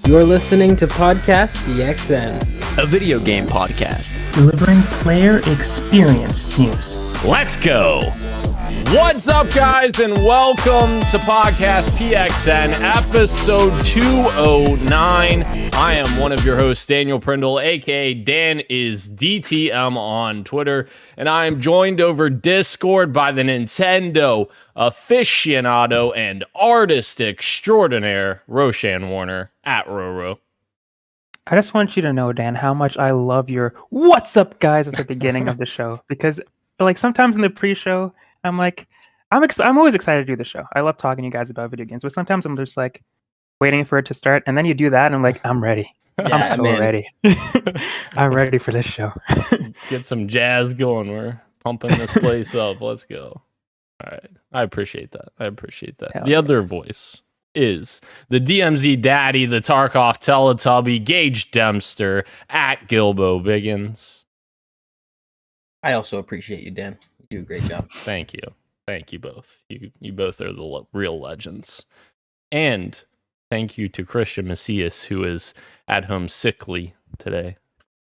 You're listening to Podcast PXN, a video game podcast delivering player experience news. Let's go! What's up, guys, and welcome to Podcast PXN, episode 209. I am one of your hosts, Daniel Prindle, aka Dan is DTM on Twitter, and I am joined over Discord by the Nintendo aficionado and artist extraordinaire, Roshan Warner, at Roro. I just want you to know, Dan, how much I love your "What's up, guys" at the beginning of the show, because like sometimes in the pre-show, I'm like, I'm always excited to do the show. I love talking to you guys about video games, but sometimes I'm just like waiting for it to start, and then you do that, and I'm like, I'm ready. I'm ready. I'm ready for this show. Get some jazz going. We're pumping this place up. Let's go. All right. I appreciate that. Hell The other voice is the DMZ daddy, the Tarkov Teletubby, Gage Dempster, at Gilbo Biggins. I also appreciate you, Dan. You do a great job. Thank you both. You both are the real legends. And thank you to Christian Macias, who is at home sickly today.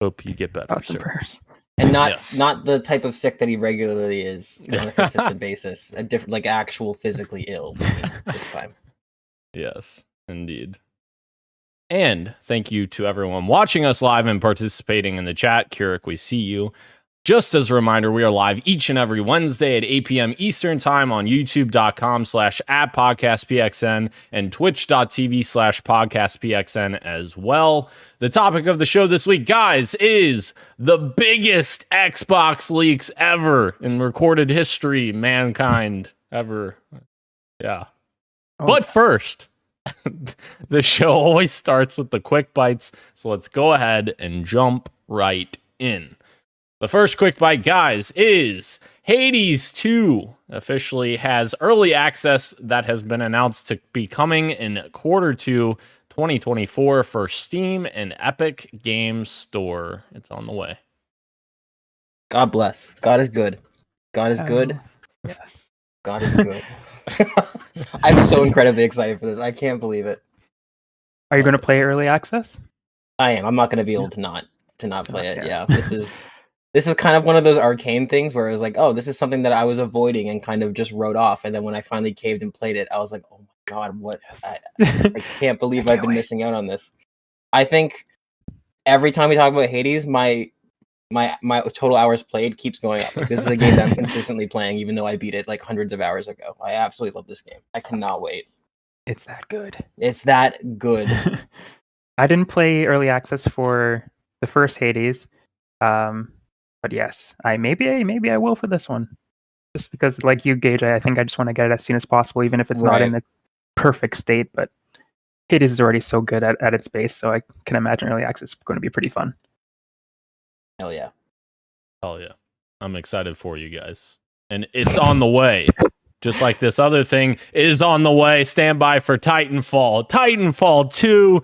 Hope you get better. Awesome prayers. And not the type of sick that he regularly is on a consistent basis. A different, like actual physically ill this time. Yes, indeed. And thank you to everyone watching us live and participating in the chat. Keurig, we see you. Just as a reminder, we are live each and every Wednesday at 8 p.m. Eastern Time on youtube.com/@podcastpxn and twitch.tv/podcastpxn as well. The topic of the show this week, guys, is the biggest Xbox leaks ever in recorded history, mankind ever. Yeah. Oh. But first, the show always starts with the quick bites, so let's go ahead and jump right in. The first quick bite, guys, is Hades 2 officially has early access that has been announced to be coming in Q2 2024 for Steam and Epic Games Store. It's on the way. God bless. God is good. God is good. Yes. God is good. I'm so incredibly excited for this. I can't believe it. Are you going to play early access? I am. I'm not going to be able to not play it. Okay. Yeah. This is kind of one of those arcane things where it was like, oh, this is something that I was avoiding and kind of just wrote off. And then when I finally caved and played it, I was like, oh my God, what? I can't believe I've been missing out on this. I think every time we talk about Hades, my total hours played keeps going up. Like, this is a game that I'm consistently playing, even though I beat it like hundreds of hours ago. I absolutely love this game. I cannot wait. It's that good. It's that good. I didn't play early access for the first Hades. But yes, maybe I will for this one, just because, like you, Gage, I think I just want to get it as soon as possible, even if it's not in its perfect state. But Hades is already so good at its base, so I can imagine early access is going to be pretty fun. Hell yeah! Hell yeah! I'm excited for you guys, and it's on the way. Just like this other thing is on the way. Stand by for Titanfall. Titanfall 2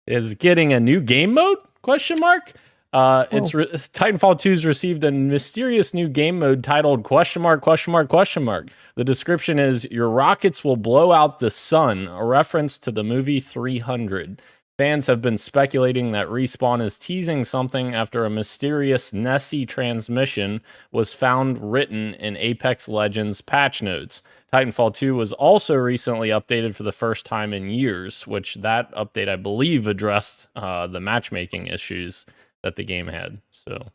is getting a new game mode? Question mark. Titanfall 2's received a mysterious new game mode titled ? The description is, your rockets will blow out the sun, a reference to the movie 300. Fans have been speculating that Respawn is teasing something after a mysterious Nessie transmission was found written in Apex Legends patch notes. Titanfall 2 was also recently updated for the first time in years, which that update, I believe, addressed the matchmaking issues that the game had. So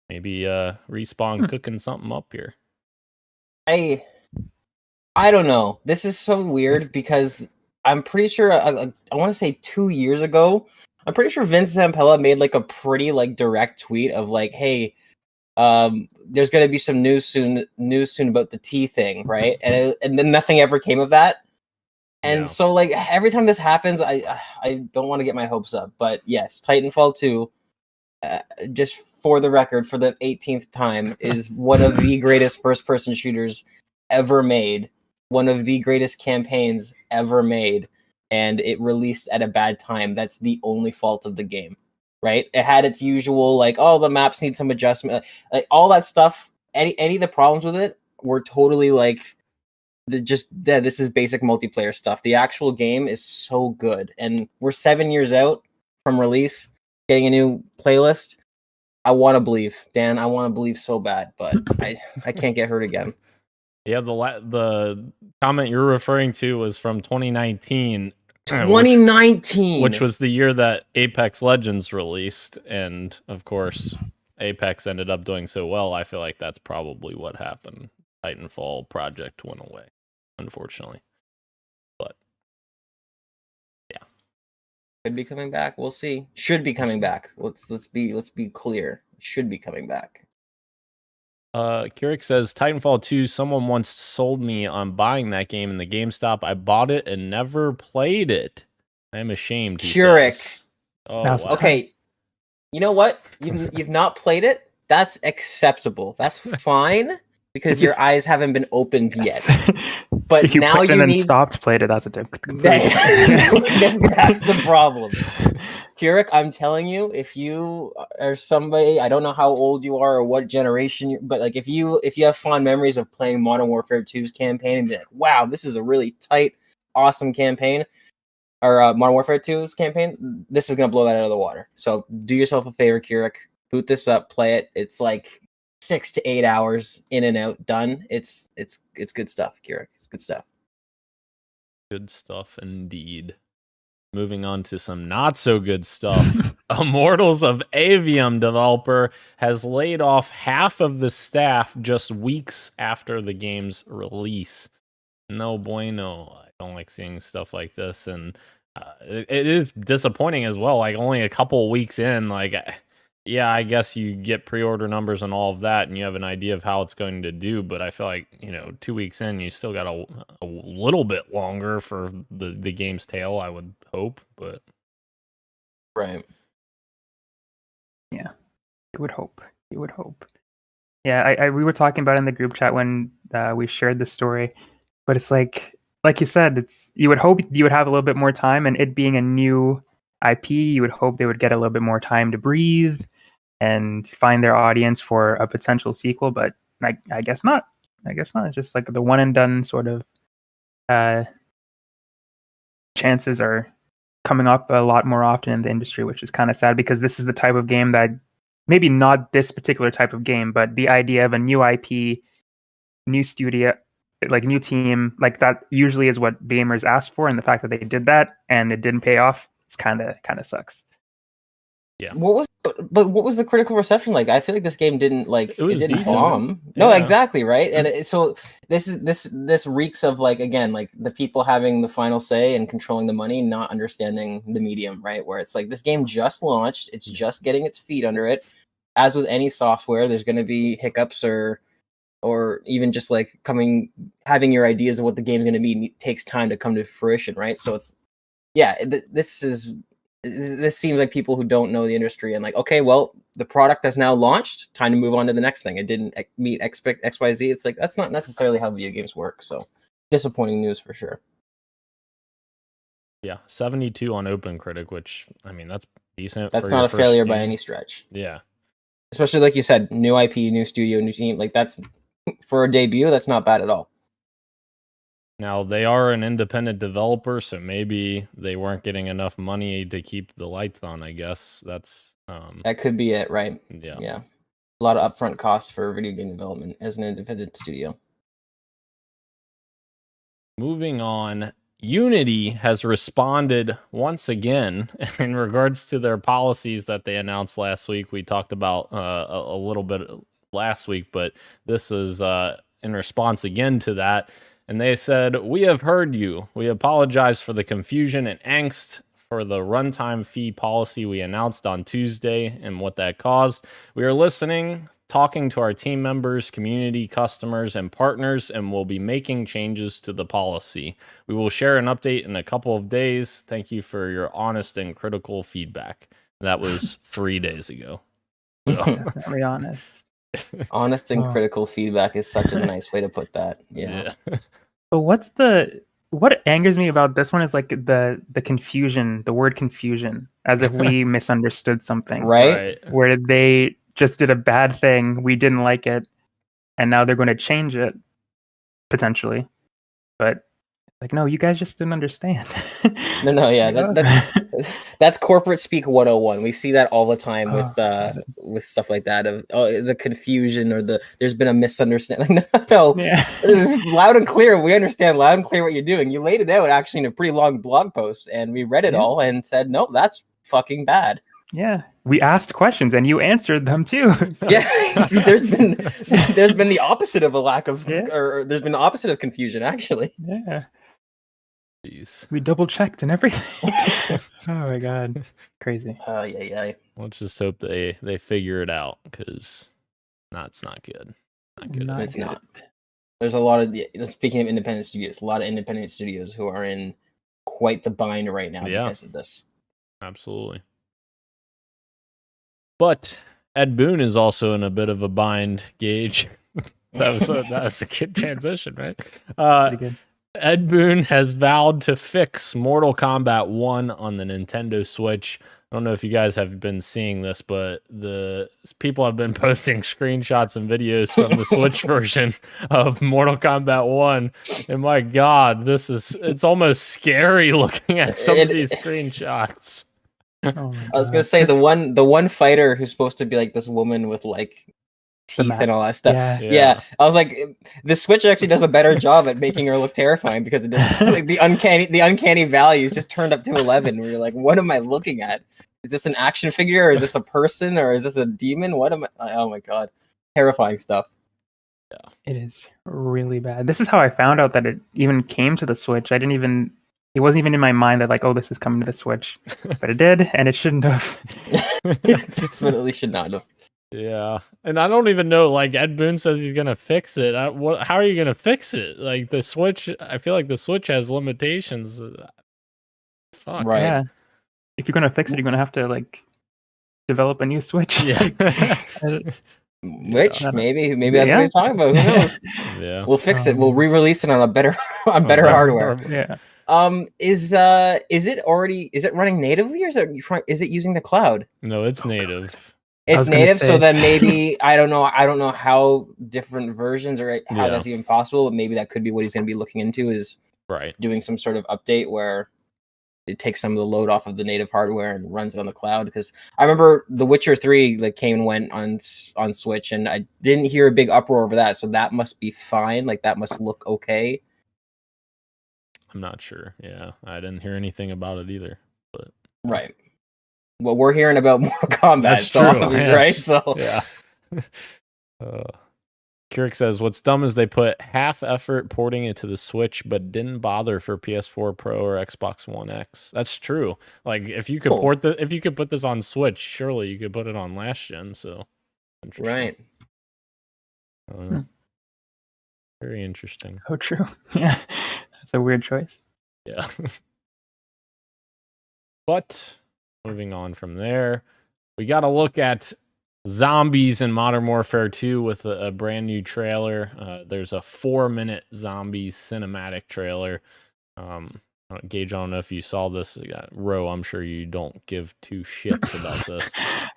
maybe Respawn cooking something up here. I don't know. This is so weird because I'm pretty sure I want to say 2 years ago, I'm pretty sure Vince Zampella made like a pretty like direct tweet of like, hey, there's going to be some news soon about the T thing, right? And then nothing ever came of that. And so like every time this happens, I don't want to get my hopes up, but yes, Titanfall 2, just for the record, for the 18th time, is one of the greatest first-person shooters ever made, one of the greatest campaigns ever made, and it released at a bad time. That's the only fault of the game, right? It had its usual, like, oh, the maps need some adjustment, like all that stuff. Any of the problems with it were totally like this is basic multiplayer stuff. The actual game is so good, and we're 7 years out from release, getting a new playlist. I want to believe, Dan. I want to believe so bad, but I can't get hurt again. Yeah, the comment you're referring to was from 2019. 2019, which was the year that Apex Legends released, and of course, Apex ended up doing so well. I feel like that's probably what happened. Titanfall project went away, unfortunately. But yeah, could be coming back. We'll see. Should be coming back. Let's be clear. Should be coming back. Kirik says Titanfall 2. Someone once sold me on buying that game in the GameStop. I bought it and never played it. I am ashamed. Kirik. Oh, Wow. Okay. You know what? You've not played it. That's acceptable. That's fine because your eyes haven't been opened yet. But if you now played it you and need. stopped, played it. That's a different. That's the problem. Kirik, I'm telling you, if you are somebody, I don't know how old you are or what generation, but like if you have fond memories of playing Modern Warfare 2's campaign and be like, wow, this is a really tight, awesome campaign, or Modern Warfare 2's campaign, this is gonna blow that out of the water. So do yourself a favor, Kirik, boot this up, play it. It's like 6 to 8 hours in and out, done. It's good stuff, Kirik. It's good stuff. Good stuff indeed. Moving on to some not so good stuff. Immortals of Avium developer has laid off half of the staff just weeks after the game's release. No bueno. I don't like seeing stuff like this, and it is disappointing as well. Like only a couple weeks in, like yeah, I guess you get pre-order numbers and all of that, and you have an idea of how it's going to do. But I feel like 2 weeks in, you still got a little bit longer for the game's tail. I would hope, but right. Yeah, you would hope. You would hope. Yeah, we were talking about it in the group chat when we shared the story, but it's like you said, you would hope you would have a little bit more time, and it being a new IP, you would hope they would get a little bit more time to breathe and find their audience for a potential sequel, but I guess not. I guess not. It's just like the one and done sort of chances are coming up a lot more often in the industry, which is kind of sad because this is the type of game that maybe not this particular type of game, but the idea of a new IP, new studio, like new team, like that usually is what gamers ask for, and the fact that they did that and it didn't pay off, it's kind of sucks. Yeah. What was the critical reception like? I feel like this game didn't It didn't decent. Bomb. No, exactly, right? And so this reeks of like again like the people having the final say and controlling the money, not understanding the medium, right? Where it's like this game just launched, it's just getting its feet under it. As with any software, there's going to be hiccups or even just like having your ideas of what the game's going to be takes time to come to fruition, right? So it's this seems like people who don't know the industry and like, okay, well, the product has now launched. Time to move on to the next thing. It didn't meet XYZ. It's like that's not necessarily how video games work. So disappointing news for sure. Yeah, 72 on OpenCritic, which I mean that's decent. That's not a failure by any stretch. Yeah, especially like you said, new IP, new studio, new team. Like that's for a debut. That's not bad at all. Now, they are an independent developer, so maybe they weren't getting enough money to keep the lights on, I guess. That could be it, right? Yeah. A lot of upfront costs for video game development as an independent studio. Moving on, Unity has responded once again in regards to their policies that they announced last week. We talked about a little bit last week, but this is in response again to that. And they said, "We have heard you. We apologize for the confusion and angst for the runtime fee policy we announced on Tuesday and what that caused. We are listening, talking to our team members, community, customers, and partners, and we'll be making changes to the policy. We will share an update in a couple of days. Thank you for your honest and critical feedback." That was 3 days ago. So. Definitely honest. Honest and critical feedback is such a nice way to put that. Yeah. But what angers me about this one is like the confusion, the word confusion, as if we misunderstood something. Right? Where they just did a bad thing, we didn't like it, and now they're going to change it, potentially. but like, no, you guys just didn't understand. No, yeah, that's corporate speak 101. We see that all the time with stuff like that of the confusion or there's been a misunderstanding. No, Yeah. this is loud and clear. We understand loud and clear what you're doing. You laid it out actually in a pretty long blog post, and we read it all and said, no, that's fucking bad. Yeah, we asked questions and you answered them too. So, Yeah, there's been the opposite of a lack of, Yeah. or there's been the opposite of confusion actually. yeah, Jeez. we double checked and everything. Oh my god, crazy. Yeah. Let's just hope they figure it out, because it's not good. Not good. Not It's good. not. There's a lot of, speaking of independent studios, a lot of independent studios who are in quite the bind right now Yeah. because of this. Absolutely. But Ed Boon is also in a bit of a bind, Gage. that was a good transition, right? Pretty good. Ed Boon has vowed to fix Mortal Kombat 1 on the Nintendo Switch. I don't know if you guys have been seeing this, but the people have been posting screenshots and videos from the Switch version of Mortal Kombat 1. And my God, it's almost scary looking at some of these screenshots. Oh my I was God. gonna say the one fighter who's supposed to be like this woman with like teeth and all that stuff. Yeah. I was like, the Switch actually does a better job at making her look terrifying because it does like the uncanny values just turned up to 11. Where you're like, what am I looking at? Is this an action figure, or is this a person, or is this a demon? What am I? Oh my god, terrifying stuff. It is really bad. This is how I found out that it even came to the Switch. It wasn't even in my mind that like, oh, this is coming to the Switch, but it did, and it shouldn't have. Definitely should not have. Yeah, and I don't even know. Like Ed Boon says he's gonna fix it. How are you gonna fix it? Like the Switch, I feel like the Switch has limitations. Fuck. Right. Yeah. If you're gonna fix it, you're gonna have to like develop a new Switch. Yeah. Which Yeah. maybe that's what he's talking about. Who knows? Yeah. We'll fix it. We'll re-release it on a better hardware. Yeah. Is it running natively, or is it using the cloud? No, it's native. I was It's gonna native, so say- then maybe I don't know how different versions or how Yeah. that's even possible, but maybe that could be what he's going to be looking into, is Right. doing some sort of update where it takes some of the load off of the native hardware and runs it on the cloud. Because I remember The Witcher 3 like came and went on Switch, and I didn't hear a big uproar over that, so that must be fine. Like that must look okay. I'm not sure. Yeah, I didn't hear anything about it either. But Right. Well, we're hearing about Mortal Kombat, That's so true, obviously, yes. right? So yeah. Keurig says, what's dumb is they put half effort porting it to the Switch, but didn't bother for PS4 Pro or Xbox One X. That's true. Like if you could Cool. if you could put this on Switch, surely you could put it on last gen. So interesting. right. I don't know. Very interesting. So true. Yeah. That's a weird choice. Yeah. But moving on from there, we got to look at zombies in Modern Warfare 2 with a brand new trailer. There's a 4-minute zombies cinematic trailer. Gage, I don't know if you saw this. Ro, I'm sure you don't give two shits about this.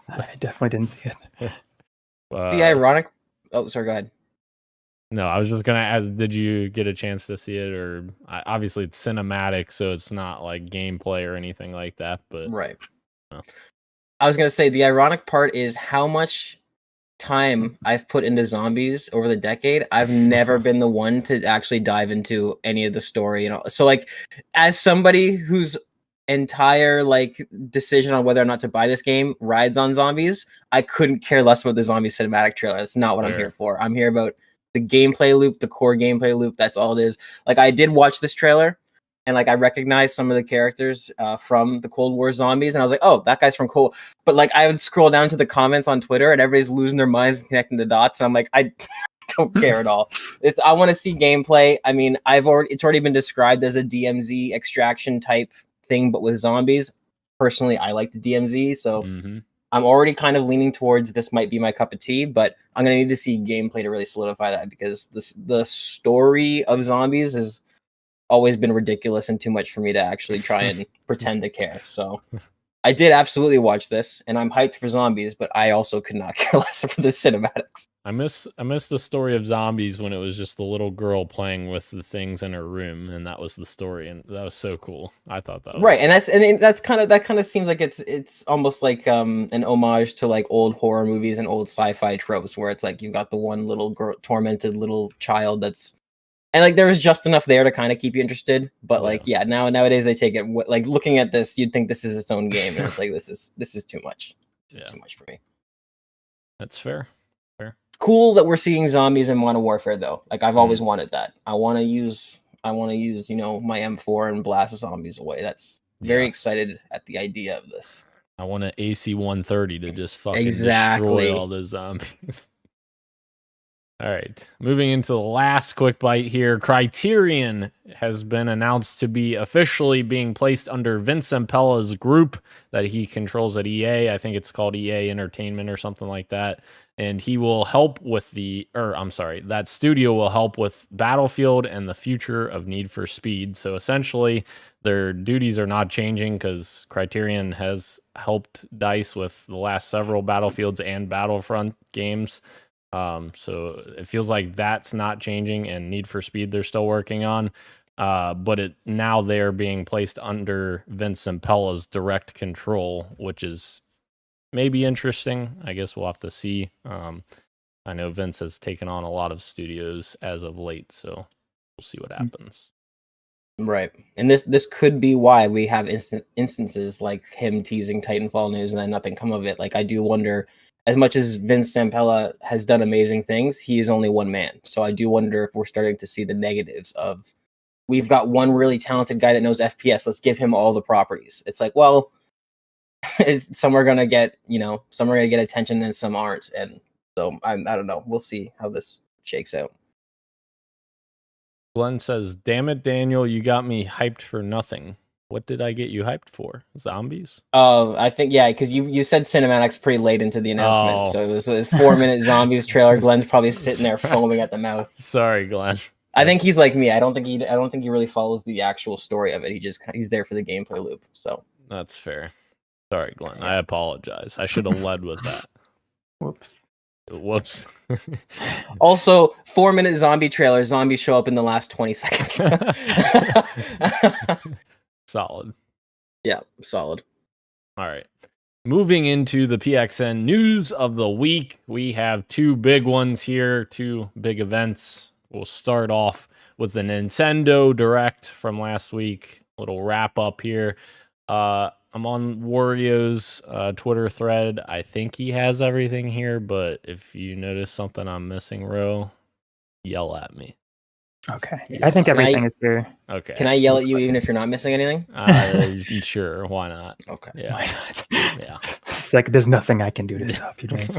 I definitely didn't see it. The ironic. Oh, sorry. Go ahead. No, I was just gonna ask, did you get a chance to see it? Or obviously it's cinematic, so it's not like gameplay or anything like that. But Right. Oh. I was gonna say the ironic part is how much time I've put into zombies over the decade. I've never been the one to actually dive into any of the story, you know. So like, as somebody whose entire like decision on whether or not to buy this game rides on zombies, I couldn't care less about the zombie cinematic trailer. That's not what I'm Fair. here for. I'm here about the gameplay loop, the core gameplay loop. That's all it is. Like I did watch this trailer, and like I recognized some of the characters from the Cold War zombies, and I was like, oh, that guy's from Cold. But like I would scroll down to the comments on Twitter, and everybody's losing their minds and connecting the dots, and I'm like, I don't care at all. I want to see gameplay. I mean, it's already been described as a DMZ extraction type thing, but with zombies. Personally, I like the DMZ, so I'm already kind of leaning towards this might be my cup of tea, but I'm gonna need to see gameplay to really solidify that, because the story of zombies has always been ridiculous and too much for me to actually try and pretend to care. So I did absolutely watch this, and I'm hyped for zombies, but I also could not care less for the cinematics. I miss the story of zombies when it was just the little girl playing with the things in her room, and that was the story, and that was so cool. I thought that was... Right, and that's kind of seems like it's almost like an homage to like old horror movies and old sci-fi tropes, where it's like you've got the one little girl, tormented little child that's, and like there was just enough there to kind of keep you interested, but like nowadays they take it like looking at this, you'd think this is its own game, and it's like this is too much. This is too much for me. That's fair. Cool that we're seeing zombies in Modern Warfare though. Like I've always wanted that. I want to use my M4 and blast zombies away. That's very excited at the idea of this. I want an AC-130 to just fucking destroy all those zombies. All right, moving into the last quick bite here. Criterion has been announced to be officially being placed under Vince Zampella's group that he controls at EA. I think it's called EA Entertainment or something like that. And he will help with that studio will help with Battlefield and the future of Need for Speed. So essentially, their duties are not changing because Criterion has helped DICE with the last several Battlefields and Battlefront games. So it feels like that's not changing, and Need for Speed they're still working on. But now they're being placed under Vince Zampella's direct control, which is maybe interesting. I guess we'll have to see. I know Vince has taken on a lot of studios as of late, so we'll see what happens. Right, and this could be why we have instances like him teasing Titanfall news and then nothing come of it. Like I do wonder, as much as Vince Zampella has done amazing things, he is only one man. So I do wonder if we're starting to see the negatives of, we've got one really talented guy that knows FPS. Let's give him all the properties. It's like, well, some are gonna get attention and some aren't, and so I don't know. We'll see how this shakes out. Glenn says, "Damn it, Daniel, you got me hyped for nothing. What did I get you hyped for? Zombies?" Oh, I think because you said cinematics pretty late into the announcement, so it was a 4-minute zombies trailer. Glenn's probably sitting there foaming at the mouth. Sorry, Glenn. I think he's like me. I don't think he really follows the actual story of it. He's there for the gameplay loop. So that's fair. Sorry, Glenn. Yeah. I apologize. I should have led with that. Whoops. Also, 4-minute zombie trailer. Zombies show up in the last 20 seconds. Solid. Yeah, solid. All right. Moving into the PXN news of the week, we have two big ones here, two big events. We'll start off with the Nintendo Direct from last week. Little wrap up here. I'm on Wario's Twitter thread. I think he has everything here, but if you notice something I'm missing, Ro, yell at me. Okay. I think everything is here. Okay. Can I yell at you even if you're not missing anything? Sure. Why not? Okay. Yeah. Why not? Yeah. It's like there's nothing I can do to stop you, James.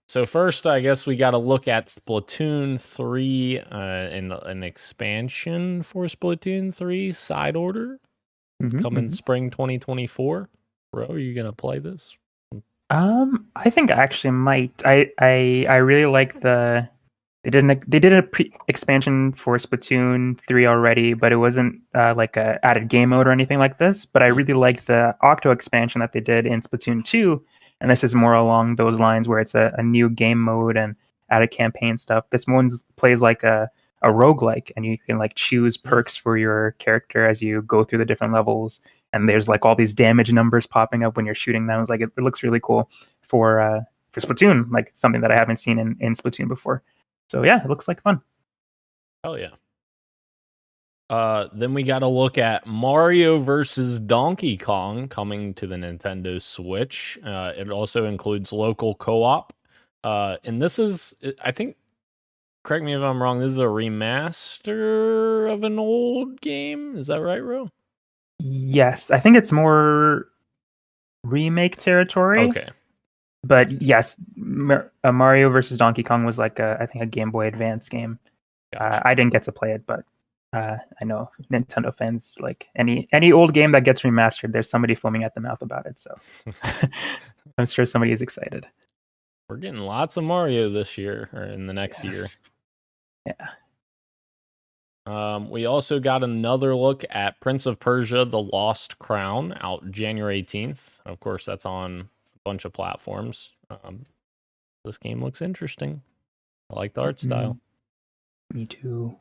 So first, I guess we got to look at Splatoon 3 and an expansion for Splatoon 3 side order coming spring 2024. Bro, are you gonna play this? I think I actually might. I really like they did a expansion for Splatoon 3 already, but it wasn't like a added game mode or anything like this. But I really like the Octo expansion that they did in Splatoon 2, and this is more along those lines where it's a new game mode and added campaign stuff. This one plays like a roguelike, and you can like choose perks for your character as you go through the different levels. And there's like all these damage numbers popping up when you're shooting them. It's like it looks really cool for Splatoon. Like it's something that I haven't seen in Splatoon before. So yeah, it looks like fun. Hell yeah. Then we got to look at Mario versus Donkey Kong coming to the Nintendo Switch. It also includes local co-op. And this is, I think, correct me if I'm wrong, this is a remaster of an old game. Is that right, Ro? Yes, I think it's more remake territory. Okay. But yes, Mario versus Donkey Kong was like I think a Game Boy Advance game. Gotcha. I didn't get to play it, but I know Nintendo fans, like any old game that gets remastered, there's somebody foaming at the mouth about it. So I'm sure somebody is excited. We're getting lots of Mario this year or in the next year. Yeah. We also got another look at Prince of Persia: The Lost Crown, out January 18th. Of course, that's on a bunch of platforms. This game looks interesting. I like the art style. Me too.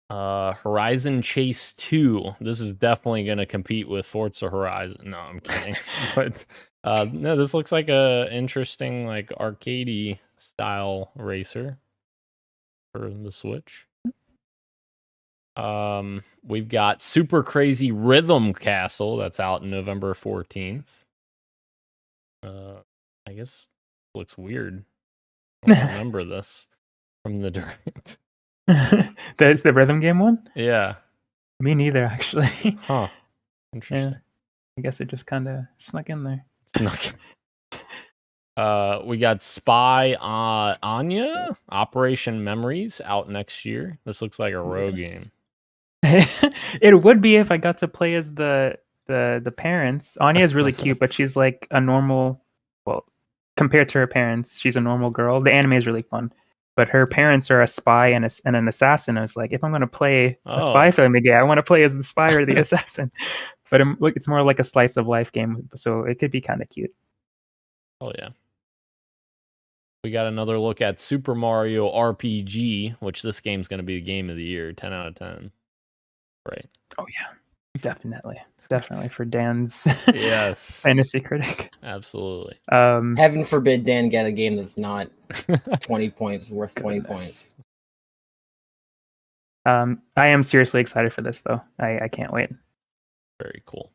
Horizon Chase 2. This is definitely going to compete with Forza Horizon. No, I'm kidding. But no, this looks like a interesting, like, arcadey style racer for the Switch. We've got Super Crazy Rhythm Castle that's out November 14th. I guess it looks weird. I don't remember this from the direct. That's the rhythm game one? Yeah. Me neither, actually. Huh. Interesting. Yeah. I guess it just kind of snuck in there. We got Spy Anya Operation Memories out next year. This looks like a rogue game. It would be if I got to play as the parents. Anya is really cute, but she's like a normal. Well, compared to her parents, she's a normal girl. The anime is really fun, but her parents are a spy and an assassin. I was like, if I'm going to play a spy film again, I want to play as the spy or the assassin. But it's more like a slice of life game, so it could be kind of cute. Oh yeah. We got another look at Super Mario RPG, which this game's going to be the game of the year. 10 out of 10. Right. Oh yeah, definitely for Dan's yes fantasy critic. Absolutely. Heaven forbid Dan get a game that's not 20 points worth 20 points. I am seriously excited for this though. I can't wait. Very cool.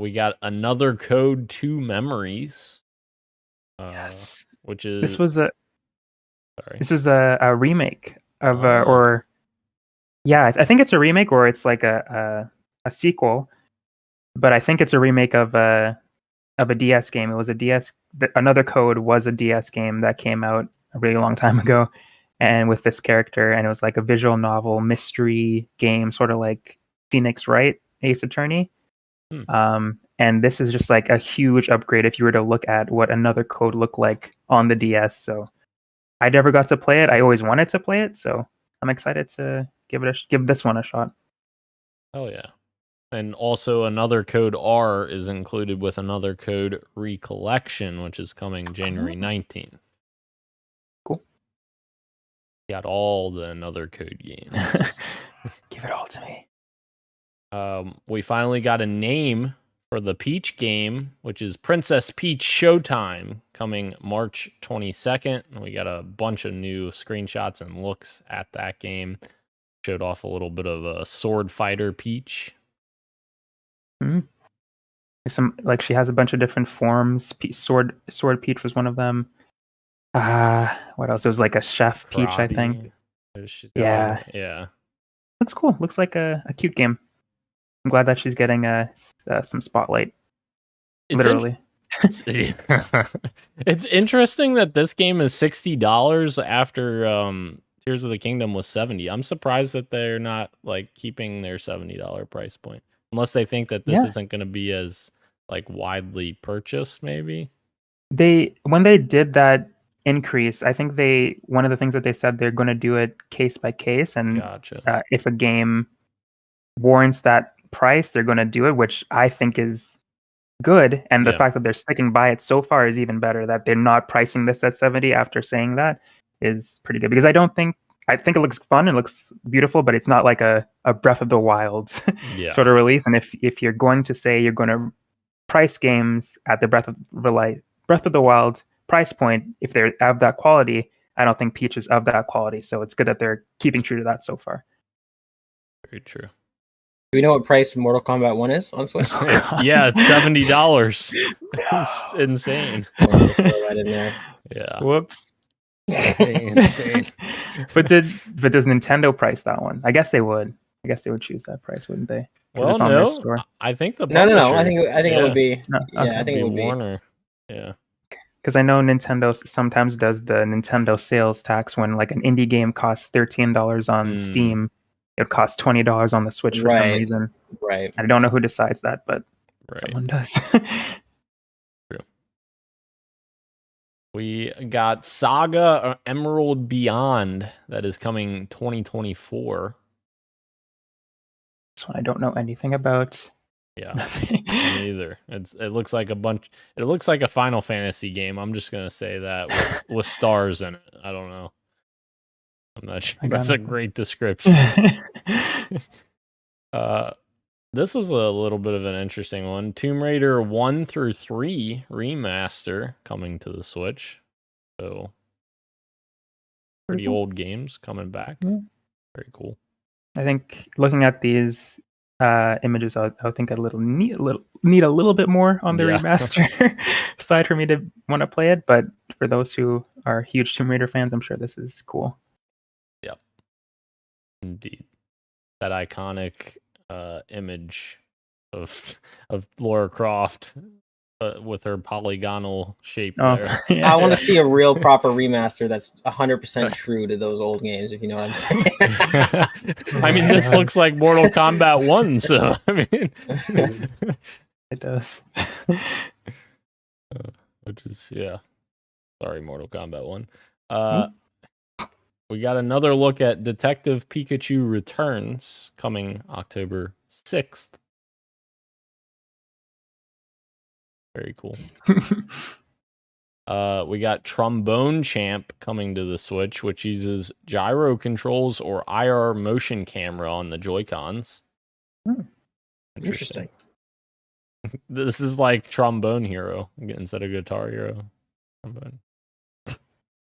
We got another Code 2 Memories. Yes. Which is this was a remake of or yeah, I think it's a remake or it's like a sequel, but I think it's a remake of a DS game. It was a DS. Another Code was a DS game that came out a really long time ago, and with this character, and it was like a visual novel mystery game, sort of like Phoenix Wright Ace Attorney. And this is just like a huge upgrade if you were to look at what another Code looked like on the DS. So I never got to play it. I always wanted to play it, so I'm excited to give this one a shot. Oh yeah. And also another Code R is included with another Code Recollection, which is coming January 19th. Cool. Got all the another Code games. Give it all to me. We finally got a name for the Peach game, which is Princess Peach Showtime, coming March 22nd. And we got a bunch of new screenshots and looks at that game. Showed off a little bit of a sword fighter Peach. She has a bunch of different forms. Sword Peach was one of them. What else? It was like a chef Peach, I think. Yeah. That's cool. Looks like a cute game. I'm glad that she's getting some spotlight. Literally. It's interesting that this game is $60 after Tears of the Kingdom was $70. I'm surprised that they're not like keeping their $70 price point, unless they think that this isn't going to be as like widely purchased. Maybe when they did that increase, I think one of the things that they said they're going to do it case by case, and gotcha. If a game warrants that price, they're going to do it, which I think is good. And the fact that they're sticking by it so far is even better. That they're not pricing this at 70 after saying that is pretty good, because I think it looks fun, it looks beautiful, but it's not like a Breath of the Wild sort of release. And if you're going to say you're going to price games at the Breath of the Wild price point, if they're of that quality, I don't think Peach is of that quality. So it's good that they're keeping true to that so far. Very true. Do we know what price Mortal Kombat 1 is on Switch? It's $70. It's insane. Throw that in there. Yeah. Whoops. Insane. But does Nintendo price that one? I guess they would. I guess they would choose that price, wouldn't they? Well, it's on their store. I think the no. I think it would be. No, I think it would be Warner. Yeah. Because I know Nintendo sometimes does the Nintendo sales tax when like an indie game costs $13 on Steam. It costs $20 on the Switch for some reason. Right. I don't know who decides that, but someone does. True. We got Saga Emerald Beyond that is coming 2024. This one I don't know anything about. Yeah, Nothing. me either. It looks like it looks like a Final Fantasy game. I'm just gonna say that with stars in it. I don't know. I'm not sure. That's a great description. This was a little bit of an interesting one. Tomb Raider 1 through 3 remaster coming to the Switch. So pretty old games coming back. Yeah. Very cool. I think looking at these images, I think need a little bit more on the remaster side for me to want to play it. But for those who are huge Tomb Raider fans, I'm sure this is cool. Yep, indeed. That iconic image of Lara Croft with her polygonal shape there. Yeah. I want to see a real proper remaster that's 100% true to those old games, if you know what I'm saying. I mean, this looks like Mortal Kombat 1, so I mean it does. Which is sorry, Mortal Kombat 1. We got another look at Detective Pikachu Returns coming October 6th. Very cool. We got Trombone Champ coming to the Switch, which uses gyro controls or IR motion camera on the Joy-Cons. Interesting. This is like Trombone Hero instead of Guitar Hero. Trombone.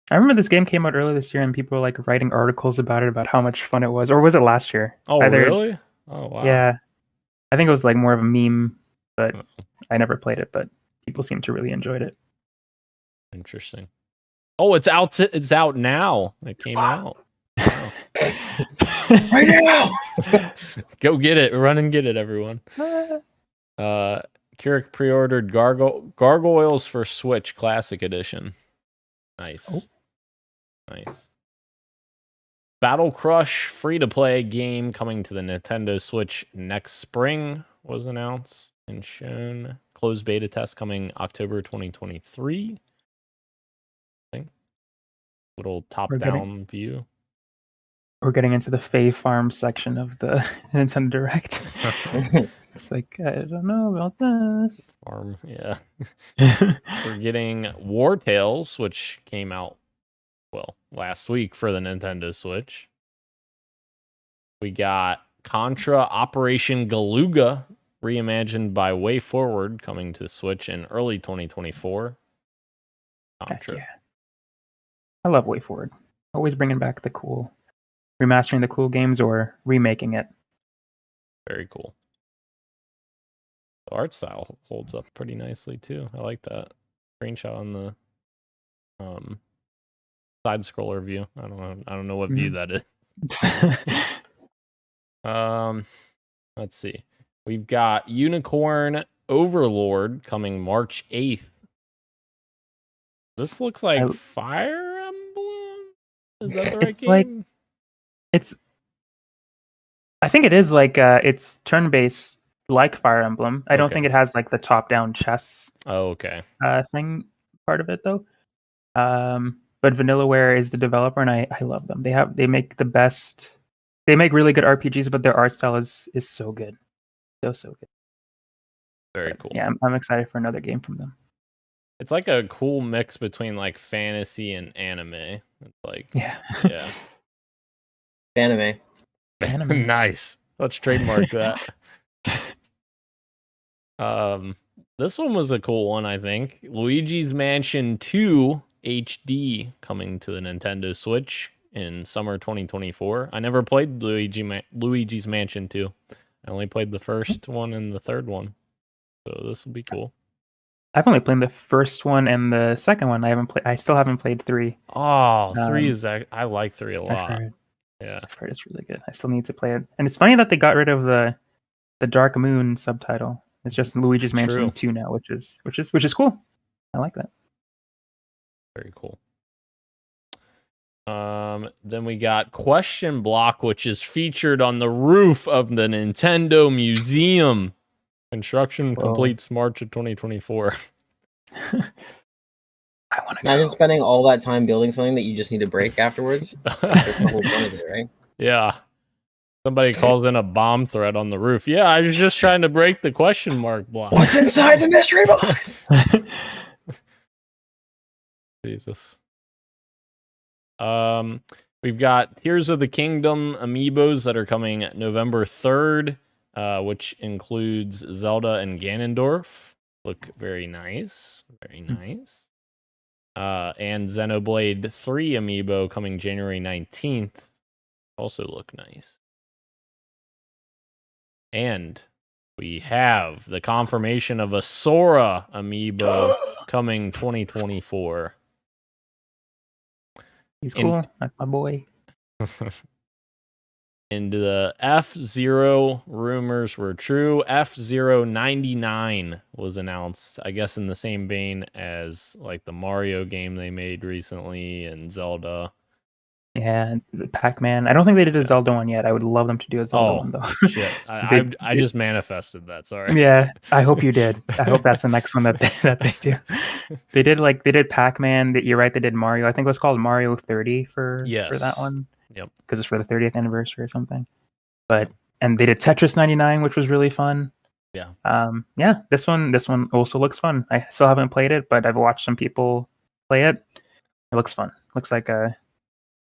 I remember this game came out earlier this year and people were like writing articles about it, about how much fun it was. Or was it last year? Oh, really? Oh, wow. Yeah. I think it was like more of a meme, but I never played it, but people seem to really enjoyed it. Interesting. Oh, it's out. It's out now. It came out. Wow. Right now! Go get it. Run and get it, everyone. Kirik pre-ordered Gargoyles for Switch Classic Edition. Nice. Oh. Nice. Battle Crush free-to-play game coming to the Nintendo Switch next spring was announced and shown. Closed beta test coming October 2023. Little top-down view. We're getting into the Fae Farm section of the Nintendo Direct. It's like, I don't know about this. Farm, yeah. We're getting War Tales, which came out, last week for the Nintendo Switch. We got Contra Operation Galuga, reimagined by Way Forward, coming to Switch in early 2024. Contra. Yeah. I love Way Forward. Always bringing back remastering the cool games or remaking it. Very cool. The art style holds up pretty nicely too. I like that screenshot on the side scroller view. I don't know what view that is. Let's see. We've got Unicorn Overlord coming March 8th. This looks like Fire Emblem. Is that the right game? I think it is like it's turn-based like Fire Emblem. I don't think it has like the top-down chess thing part of it though. But Vanillaware is the developer and I love them. They make really good RPGs, but their art style is so good. So good. Very cool. Yeah, I'm excited for another game from them. It's like a cool mix between like fantasy and anime. It's like yeah. Anime. Nice. Let's trademark that. This one was a cool one, I think. Luigi's Mansion 2 HD coming to the Nintendo Switch in summer 2024. I never played Luigi's Mansion 2. I only played the first one and the third one. So this will be cool. I've only played the first one and the second one. I still haven't played 3. Oh, 3 is I like 3 a lot. I've heard it's really good. I still need to play it. And it's funny that they got rid of the Dark Moon subtitle. It's just Luigi's Mansion 2 now, which is cool. I like that. Very cool. Then we got Question Block, which is featured on the roof of the Nintendo Museum. Construction completes March of 2024. I want to Imagine go. spending all that time building something that you just need to break afterwards. That's the whole point of it, right? Yeah. Somebody calls in a bomb threat on the roof. Yeah, I was just trying to break the question mark block. What's inside the mystery box? Jesus. We've got Tears of the Kingdom amiibos that are coming November 3rd, which includes Zelda and Ganondorf. Look very nice. Very nice. And Xenoblade 3 amiibo coming January 19th. Also look nice. And we have the confirmation of a Sora amiibo coming 2024. He's cool. That's my boy. And the F-Zero rumors were true. F-Zero 99 was announced, I guess in the same vein as like the Mario game they made recently and Zelda. Yeah, Pac-Man. I don't think they did a Zelda one yet. I would love them to do a Zelda one though. Shit. I just manifested that, sorry. Yeah, I hope you did. I hope that's the next one that they do. They did Pac-Man. You're right. They did Mario. I think it was called Mario 30 for that one. Yep. Because it's for the 30th anniversary or something. And they did Tetris 99, which was really fun. Yeah. Yeah. This one also looks fun. I still haven't played it, but I've watched some people play it. It looks fun. Looks like a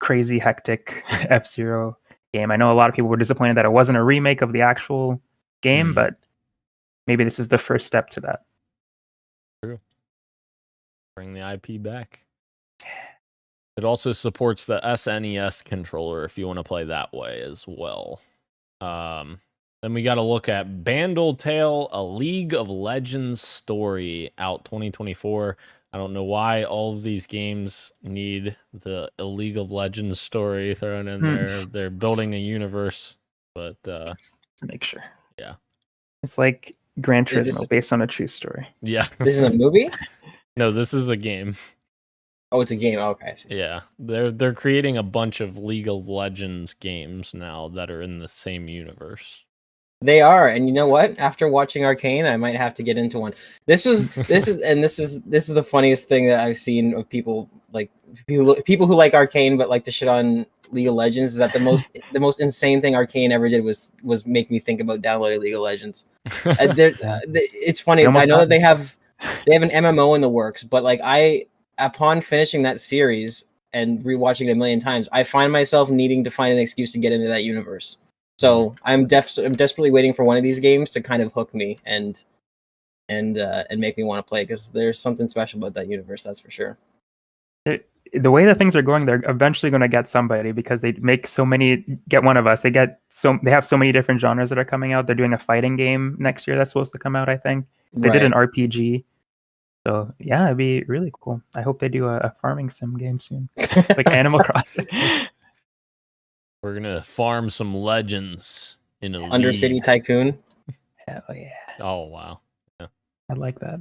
crazy hectic F-Zero game. I know a lot of people were disappointed that it wasn't a remake of the actual game, but maybe this is the first step to that. True. Bring the IP back. It also supports the SNES controller if you want to play that way as well. Then we got to look at Bandle Tale, a League of Legends story out 2024. I don't know why all of these games need the League of Legends story thrown in there. They're building a universe, but to make sure. Yeah. It's like Gran Turismo based on a true story. Yeah. This is a movie? No, this is a game. Oh, it's a game. Okay. I see. Yeah. They're creating a bunch of League of Legends games now that are in the same universe. They are, and you know what? After watching Arcane, I might have to get into one. This is the funniest thing that I've seen of people who like Arcane but like to shit on League of Legends. Is that the most insane thing Arcane ever did was make me think about downloading League of Legends. It's funny. I know that they have an MMO in the works, but like upon finishing that series and rewatching it a million times, I find myself needing to find an excuse to get into that universe. So I'm desperately waiting for one of these games to kind of hook me and make me want to play, because there's something special about that universe, that's for sure. The way that things are going, they're eventually going to get somebody, because they make so many. Get one of us. They have so many different genres that are coming out. They're doing a fighting game next year that's supposed to come out, I think. They did an RPG. So yeah, it'd be really cool. I hope they do a farming sim game soon, like Animal Crossing. We're gonna farm some legends in a Undercity Tycoon. Hell yeah! Oh wow! Yeah. I like that.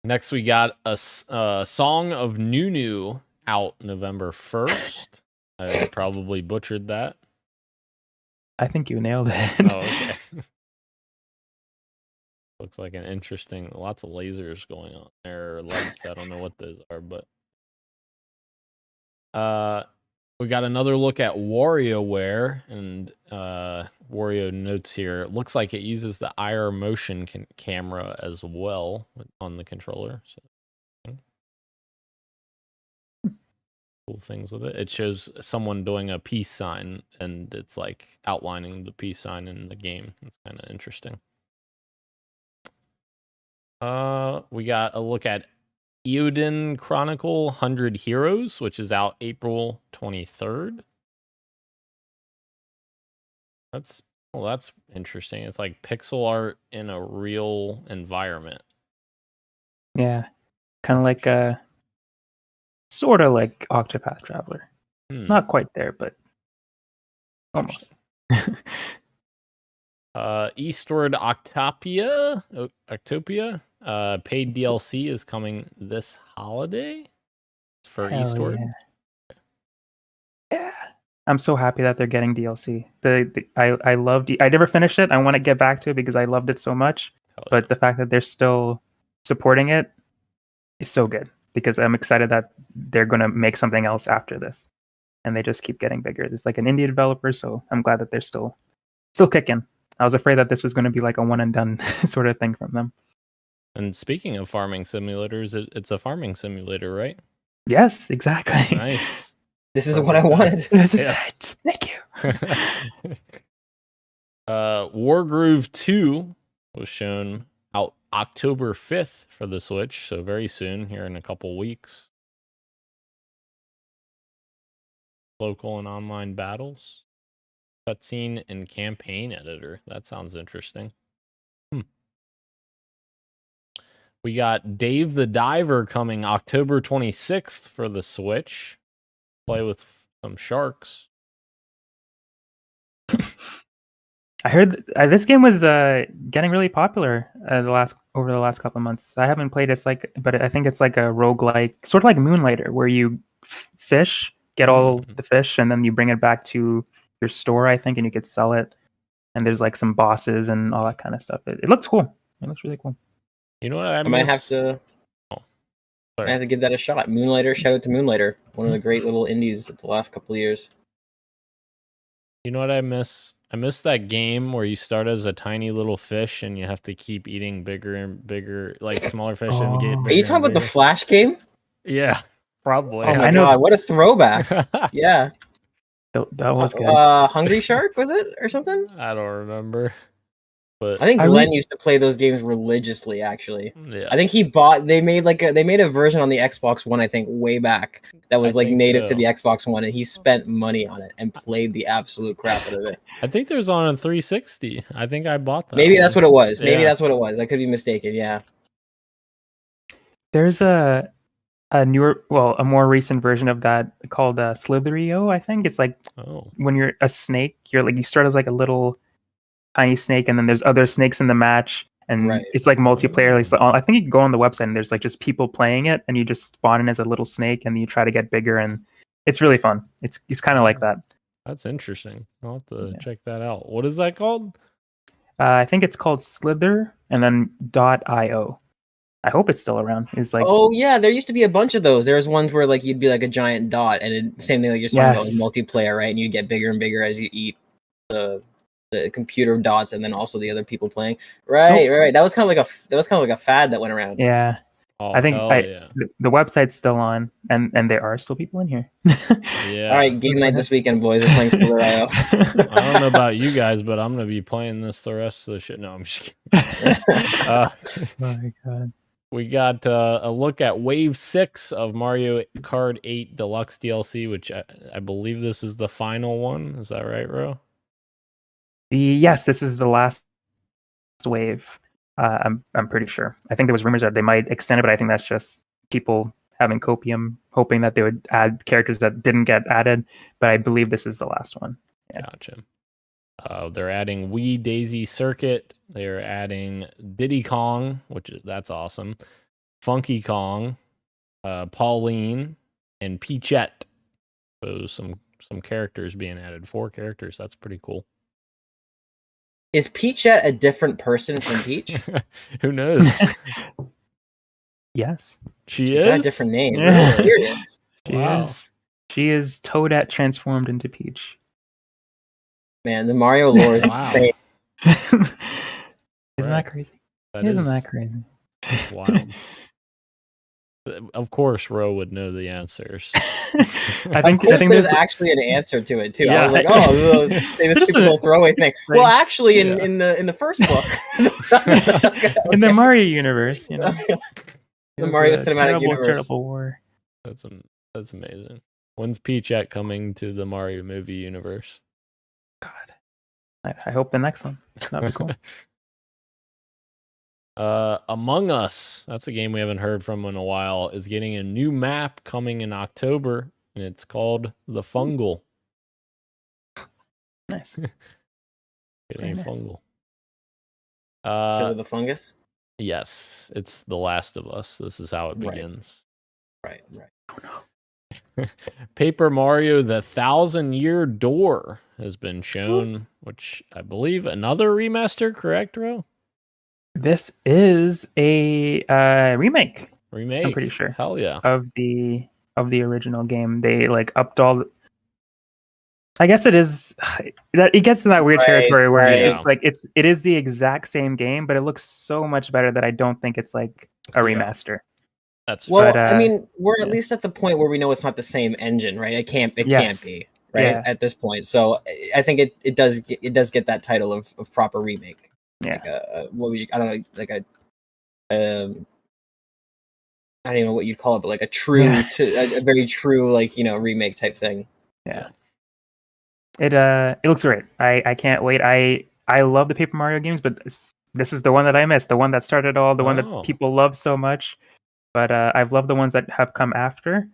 Next, we got a Song of Nunu out November 1st. I probably butchered that. I think you nailed it. Oh, okay. Looks like an interesting. Lots of lasers going on there. Lights. I don't know what those are, but we got another look at WarioWare, and Wario notes here. It looks like it uses the IR motion camera as well on the controller. So cool things with it. It shows someone doing a peace sign, and it's like outlining the peace sign in the game. It's kind of interesting. We got a look at Eodin Chronicle 100 Heroes, which is out April 23rd. That's interesting. It's like pixel art in a real environment. Yeah, kind of like sort of like Octopath Traveler. Not quite there, but almost. Eastward Octopia, paid DLC is coming this holiday for Hell Eastward. Yeah, I'm so happy that they're getting DLC. I loved. I never finished it. I want to get back to it because I loved it so much. But the fact that they're still supporting it, is so good because I'm excited that they're going to make something else after this, and they just keep getting bigger. It's like an indie developer, so I'm glad that they're still kicking. I was afraid that this was going to be like a one and done sort of thing from them. And speaking of farming simulators, it's a farming simulator, right? Yes, exactly. Nice. This is what I wanted. This is Yeah. it. Thank you. Wargroove 2 was shown out October 5th for the Switch, so very soon, here in a couple weeks. Local and online battles. Cutscene and campaign editor. That sounds interesting. We got Dave the Diver coming October 26th for the Switch. Play with some sharks. I heard this game was getting really popular over the last couple of months. I haven't played it, but I think it's like a roguelike, sort of like Moonlighter, where you fish, get all the fish, and then you bring it back to your store, I think, and you could sell it. And there's like some bosses and all that kind of stuff. It looks cool. It looks really cool. You know what I might have to. I have to give that a shot. Moonlighter, shout out to Moonlighter, one of the great little indies of the last couple of years. You know what I miss? I miss that game where you start as a tiny little fish and you have to keep eating bigger and bigger, like smaller fish and get bigger. Are you talking about the Flash game? Yeah, probably. Oh my god, what a throwback! Yeah, that was good. Hungry Shark was it or something? I don't remember. But I think Glenn used to play those games religiously. Actually, yeah. I think they made a version on the Xbox One. I think way back that was like native to the Xbox One, and he spent money on it and played the absolute crap out of it. I think there's on a 360. I think I bought that. Maybe that's what it was. Maybe that's what it was. I could be mistaken. Yeah. There's a more recent version of that called Slitherio. I think it's like when you're a snake, you start as like a little tiny snake, and then there's other snakes in the match, and it's like multiplayer. I think you can go on the website and there's like just people playing it, and you just spawn in as a little snake and you try to get bigger, and it's really fun. It's kind of like that. That's interesting. I'll have to check that out. What is that called? I think it's called Slither and then .io. I hope it's still around. It's like, oh yeah, there used to be a bunch of those. There was ones where like you'd be like a giant dot, and same thing like you're talking about with multiplayer, right? And you get bigger and bigger as you eat the computer dots, and then also the other people playing. Right. That was kind of like a fad that went around. Yeah. I think the website's still on, and there are still people in here. Yeah. All right, game night this weekend, boys. We're playing Slither.io. I don't know about you guys, but I'm gonna be playing this the rest of the shit. No, I'm just kidding. Oh my god. We got a look at Wave 6 of Mario Kart 8 Deluxe DLC, which I believe this is the final one. Is that right, Ro? Yes, this is the last wave. I'm pretty sure. I think there was rumors that they might extend it, but I think that's just people having copium, hoping that they would add characters that didn't get added. But I believe this is the last one. Yeah. Gotcha. They're adding Wii Daisy Circuit. They're adding Diddy Kong, that's awesome. Funky Kong, Pauline, and Peachette. So some characters being added. 4 characters. That's pretty cool. Is Peachette a different person from Peach? Who knows? Yes. She's got a different name. Yeah. Wow. She is Toadette transformed into Peach. Man, the Mario lore is insane. Isn't that crazy? Isn't that crazy? Wild. Of course, Ro would know the answers. I think there's actually an answer to it too. Yeah. I was like, oh, this stupid little throwaway thing. Well, actually, in the first book, okay. In the Mario universe, the Mario cinematic universe. Terrible war. That's amazing. When's Peachette coming to the Mario movie universe? God, I hope the next one. That'd be cool. Among Us, that's a game we haven't heard from in a while, is getting a new map coming in October, and it's called The Fungal. Nice. Getting Fungal. Because of the fungus? Yes, it's The Last of Us. This is how it begins. Right. Oh no. Paper Mario: The 1,000-Year Door has been shown, which I believe another remaster, correct, Ro? This is a remake. remake. I'm pretty sure. Hell yeah. Of the original game. They like upped all I guess it is that it gets in that weird Right, territory where right. it's like it is the exact same game, but it looks so much better that I don't think it's like a Yeah. remaster. That's Well, But, I mean, we're at yeah. least at the point where we know it's not the same engine, right? It can't Yes. be, right? Yeah. At this point. So I think it does get that title of proper remake. Yeah. Like what would you, I don't know, like a I don't even know what you'd call it, but like a true a very true like, remake type thing. Yeah. It looks great. I can't wait. I love the Paper Mario games, but this is the one that I missed, the one that started all, the one that people love so much. But I've loved the ones that have come after,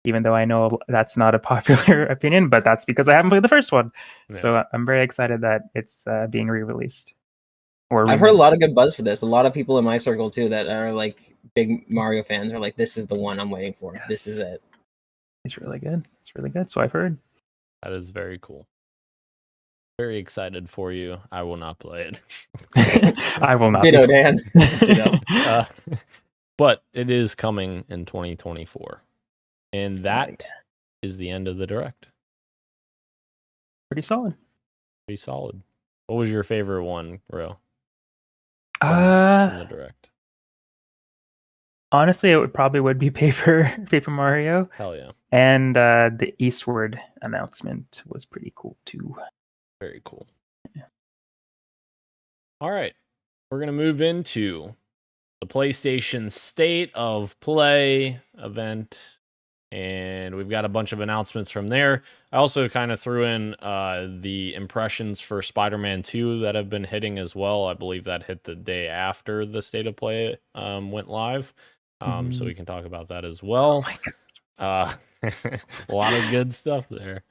even though I know that's not a popular opinion, but that's because I haven't played the first one. Yeah. So I'm very excited that it's being re-released. I've heard a lot of good buzz for this. A lot of people in my circle too that are like big Mario fans are like, this is the one I'm waiting for. Yes. This is it. It's really good. It's really good. So I've heard. That is very cool. Very excited for you. I will not play it. I will not. Ditto, Dan. Ditto. But it is coming in 2024. And that is the end of the direct. Pretty solid. Pretty solid. What was your favorite one, Ro? From the direct. Honestly, it probably would be Paper Mario. Hell yeah. And the Eastward announcement was pretty cool too. Very cool. Yeah. All right. We're going to move into the PlayStation State of Play event. And we've got a bunch of announcements from there. I also kind of threw in the impressions for Spider-Man 2 that have been hitting as well. I believe that hit the day after the State of Play went live. So we can talk about that as well. A lot of good stuff there.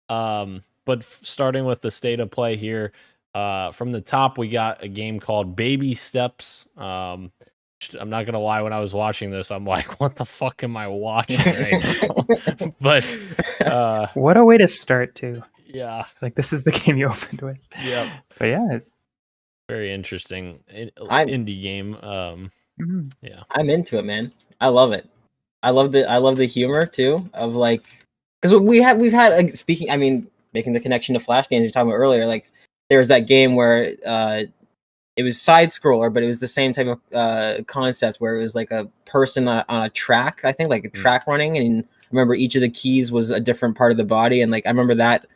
But starting with the State of Play here, from the top, we got a game called Baby Steps. I'm not going to lie, when I was watching this, I'm like, what the fuck am I watching right now? But what a way to start, too. Yeah. Like, this is the game you opened with. Yeah. But yeah, it's very interesting indie game. Yeah. I'm into it, man. I love it. I love the humor, too, of like, because we've had speaking, I mean, making the connection to Flash games you're talking about earlier, like, there was that game where it was side scroller, but it was the same type of concept where it was like a person on a track, I think, like a track running, and I remember each of the keys was a different part of the body, and like I remember that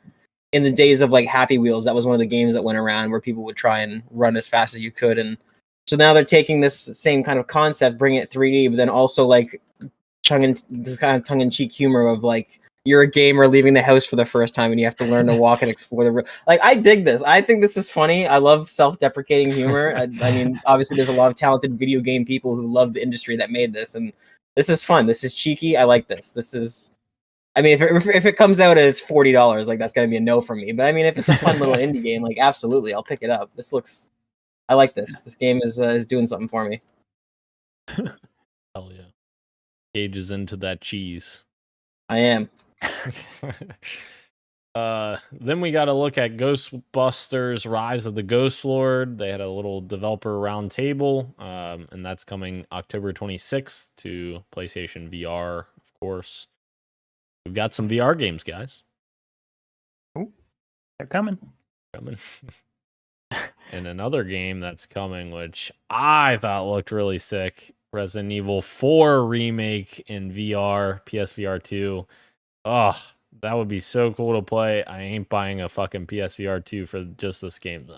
in the days of like Happy Wheels, that was one of the games that went around where people would try and run as fast as you could, and so now they're taking this same kind of concept, bringing it 3D, but then also like this kind of tongue-in-cheek humor of like, you're a gamer leaving the house for the first time and you have to learn to walk and explore the like, I dig this. I think this is funny. I love self-deprecating humor. I mean, obviously there's a lot of talented video game people who love the industry that made this, and this is fun. This is cheeky. I like this. This is, I mean, if it comes out and it's $40, like, that's gonna be a no for me. But I mean, if it's a fun little indie game, like, absolutely, I'll pick it up. I like this. This game is doing something for me. Hell yeah. Gage is into that cheese. I am. Then we got to look at Ghostbusters Rise of the Ghost Lord. They had a little developer round table, and that's coming October 26th to PlayStation VR, of course. We've got some VR games, guys. Ooh, they're coming. And another game that's coming, which I thought looked really sick, Resident Evil 4 remake in VR, PSVR 2. Oh, that would be so cool to play. I ain't buying a fucking PSVR 2 for just this game,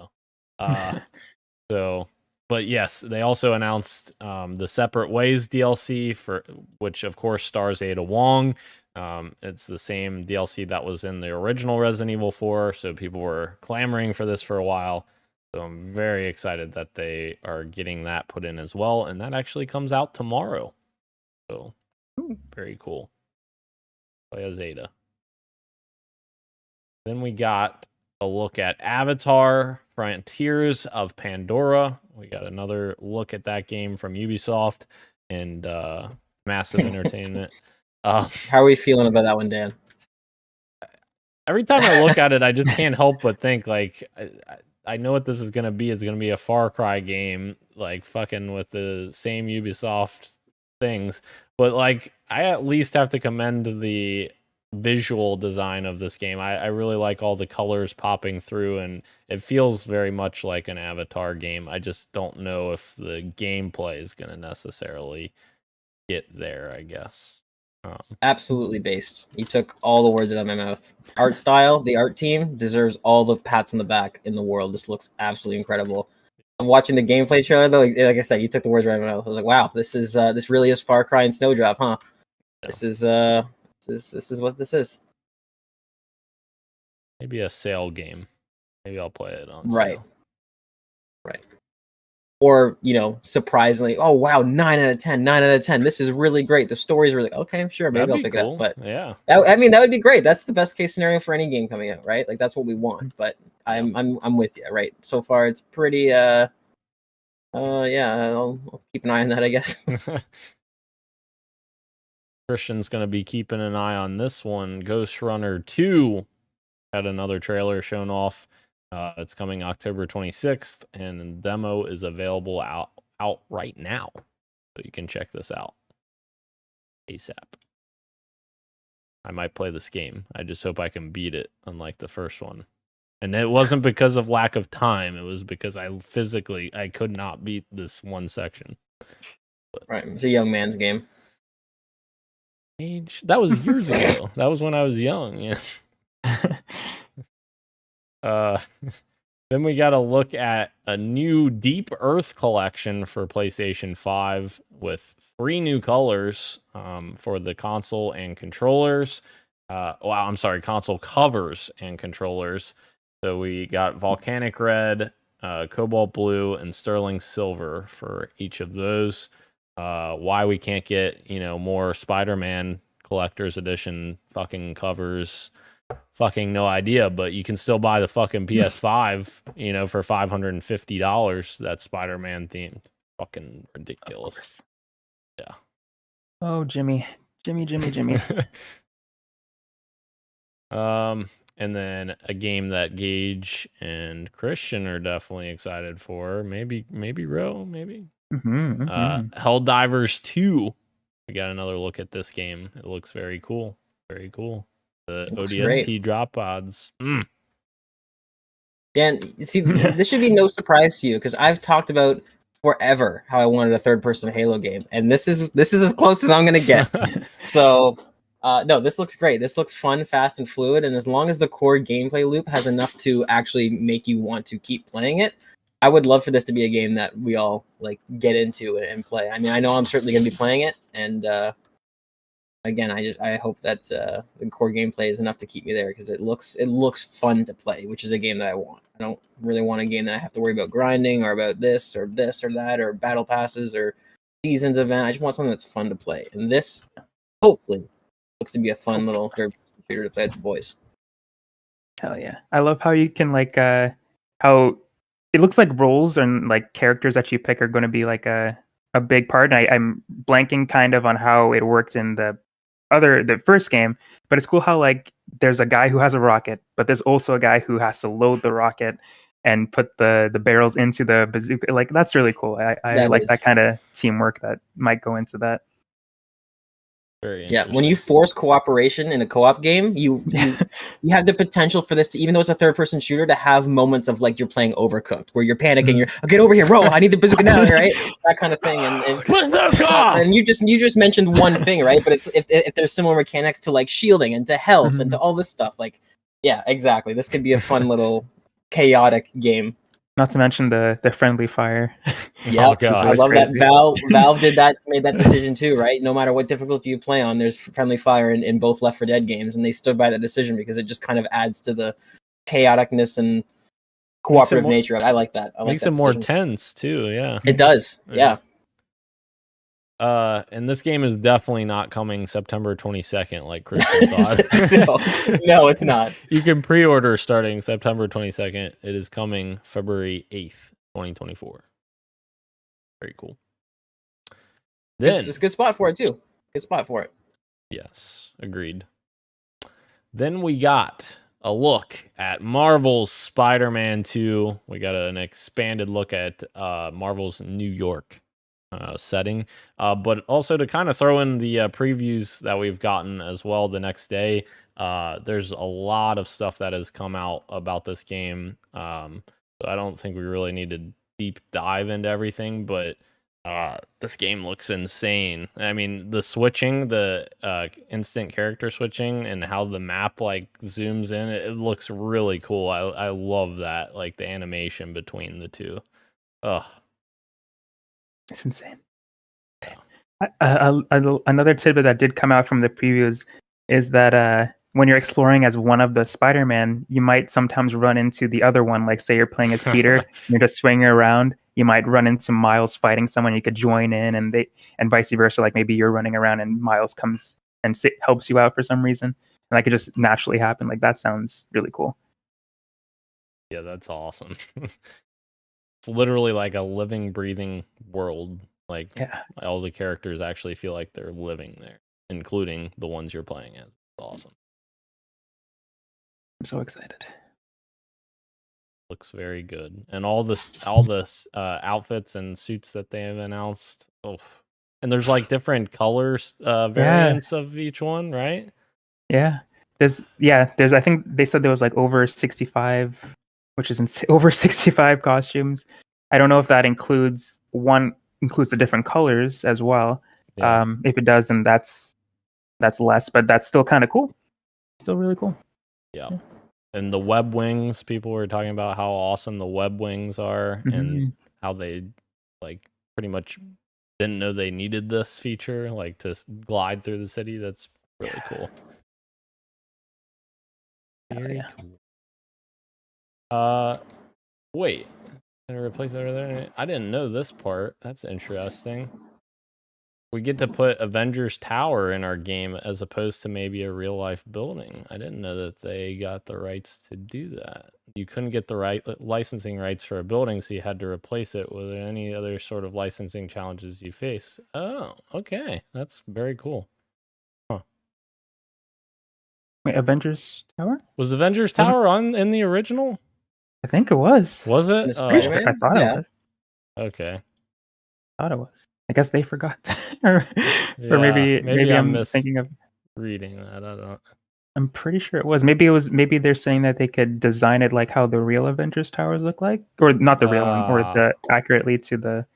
though. But yes, they also announced the Separate Ways DLC, for which, of course, stars Ada Wong. It's the same DLC that was in the original Resident Evil 4, so people were clamoring for this for a while. So I'm very excited that they are getting that put in as well, and that actually comes out tomorrow. So, very cool. Play as Ada. Then we got a look at Avatar: Frontiers of Pandora. We got another look at that game from Ubisoft and Massive Entertainment. How are we feeling about that one, Dan? Every time I look at it, I just can't help but think, like, I know what this is going to be. It's going to be a Far Cry game, like, fucking with the same Ubisoft things, but like I at least have to commend the visual design of this game. I really like all the colors popping through, and it feels very much like an Avatar game. I just don't know if the gameplay is going to necessarily get there, I guess. Absolutely based. You took all the words out of my mouth. Art style, the art team deserves all the pats on the back in the world. This looks absolutely incredible. I'm watching the gameplay trailer though. Like I said, you took the words right out of my mouth. I was like, wow, this really is Far Cry and Snowdrop, huh? Yeah. This is what this is. Maybe a sale game. Maybe I'll play it on Right. sale. Right. Or, surprisingly, oh wow, 9 out of 10, 9 out of 10. This is really great. The story's really okay, sure, maybe I'll pick it up. But yeah. That would be great. That's the best case scenario for any game coming out, right? Like that's what we want. But I'm with you, right? So far it's pretty yeah, I'll keep an eye on that, I guess. Christian's gonna be keeping an eye on this one. Ghost Runner 2 had another trailer shown off. It's coming October 26th, and the demo is available out right now. So you can check this out ASAP. I might play this game. I just hope I can beat it, unlike the first one. And it wasn't because of lack of time. It was because I could not beat this one section. Right. It's a young man's game. That was years ago. That was when I was young. Yeah. Then we got to look at a new Deep Earth collection for PlayStation 5 with 3 new colors for the console and controllers. Console covers and controllers. So we got Volcanic Red, Cobalt Blue, and Sterling Silver for each of those. Why we can't get, more Spider-Man Collector's Edition fucking covers, fucking no idea, but you can still buy the fucking PS5, for $550. That's Spider-Man themed. Fucking ridiculous. Yeah. Oh, Jimmy. And then a game that Gage and Christian are definitely excited for. Maybe Ro, maybe. Helldivers 2. We got another look at this game. It looks very cool. Very cool. The ODST great. drop pods. Dan, see, this should be no surprise to you because I've talked about forever how I wanted a third-person Halo game, and this is as close as I'm gonna get. So, no, this looks great. This looks fun, fast, and fluid, and as long as the core gameplay loop has enough to actually make you want to keep playing it, I would love for this to be a game that we all get into and play. I mean, I know I'm certainly gonna be playing it, and again, I hope that the core gameplay is enough to keep me there because it looks fun to play, which is a game that I want. I don't really want a game that I have to worry about grinding or about this or that or battle passes or seasons event. I just want something that's fun to play, and this hopefully looks to be a fun little third-person shooter to play with the boys. Hell yeah! I love how you can how it looks like roles and characters that you pick are going to be a big part. And I'm blanking kind of on how it worked in the first game, but it's cool how there's a guy who has a rocket, but there's also a guy who has to load the rocket and put the barrels into the bazooka. That's really cool. I like that kind of teamwork that might go into that. Very yeah, when you force cooperation in a co-op game, you have the potential for this to, even though it's a third-person shooter, to have moments of you're playing Overcooked, where you're panicking, you're get over here, bro, I need the bazooka now, right? That kind of thing. And you just mentioned one thing, right? But it's if there's similar mechanics to shielding and to health and to all this stuff, yeah, exactly. This could be a fun little chaotic game. Not to mention the friendly fire. Yeah, oh, God. I love that Valve made that decision too, right? No matter what difficulty you play on, there's friendly fire in both Left 4 Dead games, and they stood by that decision because it just kind of adds to the chaoticness and cooperative nature. I like that. Makes it more tense too. Yeah, it does. Yeah. And this game is definitely not coming September 22nd like Christian thought. No, it's not. You can pre-order starting September 22nd. It is coming February 8th, 2024. Very cool. Then it's a good spot for it too. Good spot for it. Yes, agreed. Then we got a look at Marvel's Spider-Man 2. We got an expanded look at Marvel's New York. setting. But also to kind of throw in the previews that we've gotten as well the next day. There's a lot of stuff that has come out about this game. So I don't think we really need to deep dive into everything, but this game looks insane. I mean, the switching, the instant character switching, and how the map like zooms in, it looks really cool. I love that, like the animation between the two. Ugh, It's insane. Another tidbit that did come out from the previews is that when you're exploring as one of the Spider-Man, you might sometimes run into the other one. Like, say you're playing as Peter, and you're just swinging around. You might run into Miles fighting someone. You could join in, and vice versa. Like maybe you're running around and Miles comes and helps you out for some reason, and that could just naturally happen. Like that sounds really cool. yeah, that's awesome. It's literally like a living, breathing world. Like all the characters actually feel like they're living there, including the ones you're playing as. It's awesome. I'm so excited. Looks very good, and all the outfits and suits that they have announced. Oh, and there's like different colors, variants of each one, right? Yeah, there's. I think they said there was like over 65, which is over 65 costumes. I don't know if that includes the different colors as well. Yeah. If it does, then that's less, but that's still kind of cool. Still really cool. Yeah. And the web wings, people were talking about how awesome the web wings are, and how they like pretty much didn't know they needed this feature, like to glide through the city. That's really cool. Very cool. Wait, did I replace it over there? I didn't know this part. That's interesting. We get to put Avengers Tower in our game as opposed to maybe a real life building. I didn't know that they got the rights to do that. You couldn't get the licensing rights for a building, so you had to replace it with any other sort of licensing challenges you face. Oh, okay. That's very cool. Huh. Wait, Avengers Tower? Was Avengers Tower in the original? I think it was. Was it? I thought it was. Okay. I thought it was. I guess they forgot, or maybe I'm thinking of reading that. I don't. I'm pretty sure it was. Maybe they're saying that they could design it like how the real Avengers towers look like, or not the real one, or accurately to the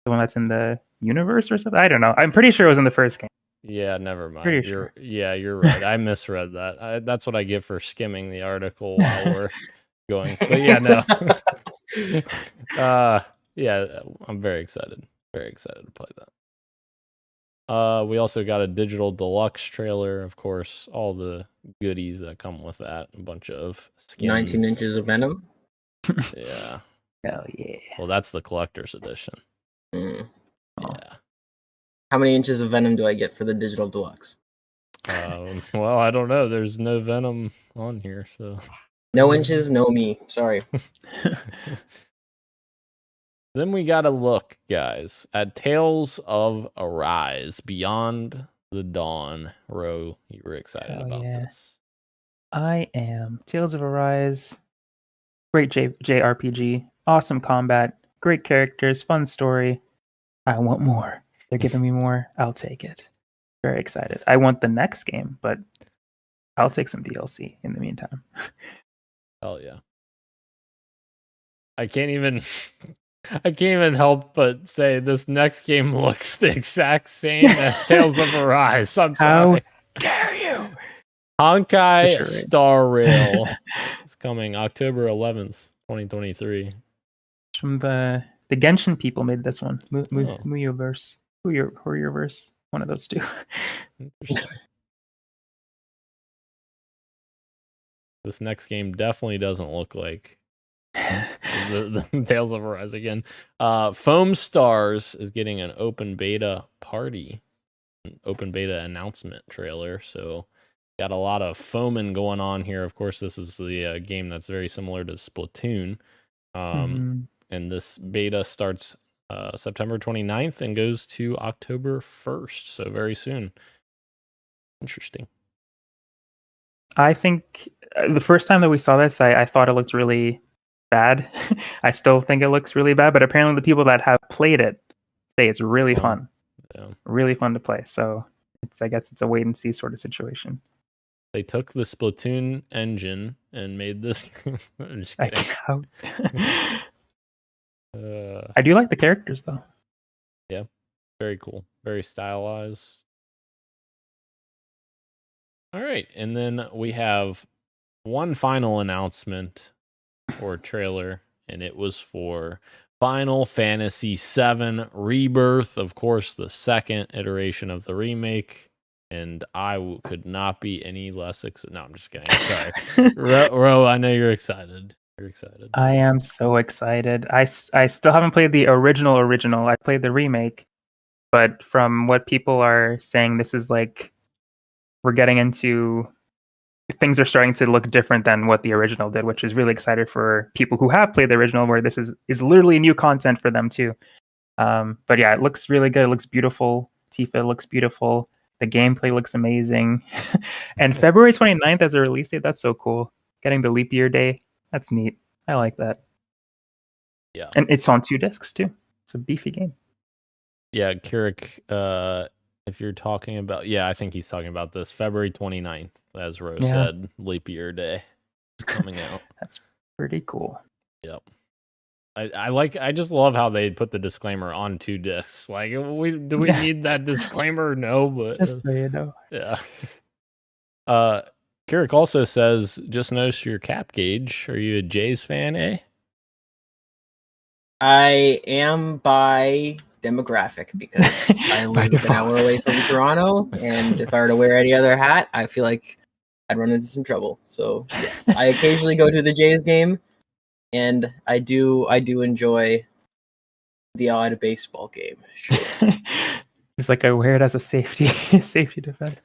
one that's in the universe or something. I don't know. I'm pretty sure it was in the first game. Yeah, never mind. Pretty sure. You're right. I misread that. That's what I get for skimming the article while we're going. But yeah, no. Yeah, I'm very excited. Very excited to play that. We also got a digital deluxe trailer, of course, all the goodies that come with that. A bunch of skins. 19 inches of Venom. Yeah. Hell yeah. Well, that's the collector's edition. Mm. Yeah. How many inches of Venom do I get for the digital deluxe? Well, I don't know. There's no Venom on here, so. No inches, no me. Sorry. Then we got to look, guys, at Tales of Arise Beyond the Dawn. Ro, you were excited about this. I am. Tales of Arise. Great JRPG. Awesome combat. Great characters. Fun story. I want more. They're giving me more. I'll take it. Very excited. I want the next game, but I'll take some DLC in the meantime. Hell yeah. I can't even help but say this next game looks the exact same as Tales of Arise. I'm sorry. How dare you? Honkai Star Rail is coming October 11th, 2023. From the Genshin people made this one. Muyoverse. Hurrierverse. One of those two. Interesting. This next game definitely doesn't look like the Tales of Arise again. Foam Stars is getting an open beta announcement trailer. So got a lot of foaming going on here. Of course, this is the game that's very similar to Splatoon. And this beta starts September 29th and goes to October 1st. So very soon. Interesting. I think the first time that we saw this, I thought it looked really bad. I still think it looks really bad, but apparently the people that have played it say it's really It's fun. fun. Yeah. Really fun to play. So I guess it's a wait and see sort of situation. They took the Splatoon engine and made this. I'm just I kidding. can't- Uh, I do like the characters though. very cool. Very stylized. All right. And then we have one final announcement or trailer, and it was for Final Fantasy VII Rebirth. Of course, the second iteration of the remake. And I could not be any less excited. No, I'm just kidding. Sorry. Ro, I know you're excited. You're excited. I am so excited. I still haven't played the original. I played the remake, but from what people are saying, this is like we're getting into things are starting to look different than what the original did, which is really excited for people who have played the original, where this is literally new content for them too. But yeah, it looks really good. It looks beautiful. Tifa looks beautiful. The gameplay looks amazing. And February 29th as a release date, that's so cool. Getting the leap year day, that's neat. I like that. Yeah. And it's on 2 discs too. It's a beefy game. Yeah, Kirik, if you're talking about, I think he's talking about this February 29th, as Rose said, leap year day is coming out. That's pretty cool. Yep. I just love how they put the disclaimer on 2 discs. Like, do we need that disclaimer? No, but Just so you know. yeah. Kirik also says, just noticed your cap gauge. Are you a Jays fan, eh? I am by demographic because I live an default. hour away from Toronto, and if I were to wear any other hat, I feel like I'd run into some trouble. So yes, I occasionally go to the Jays game, and I do enjoy the odd baseball game. Sure. It's like I wear it as a safety defense.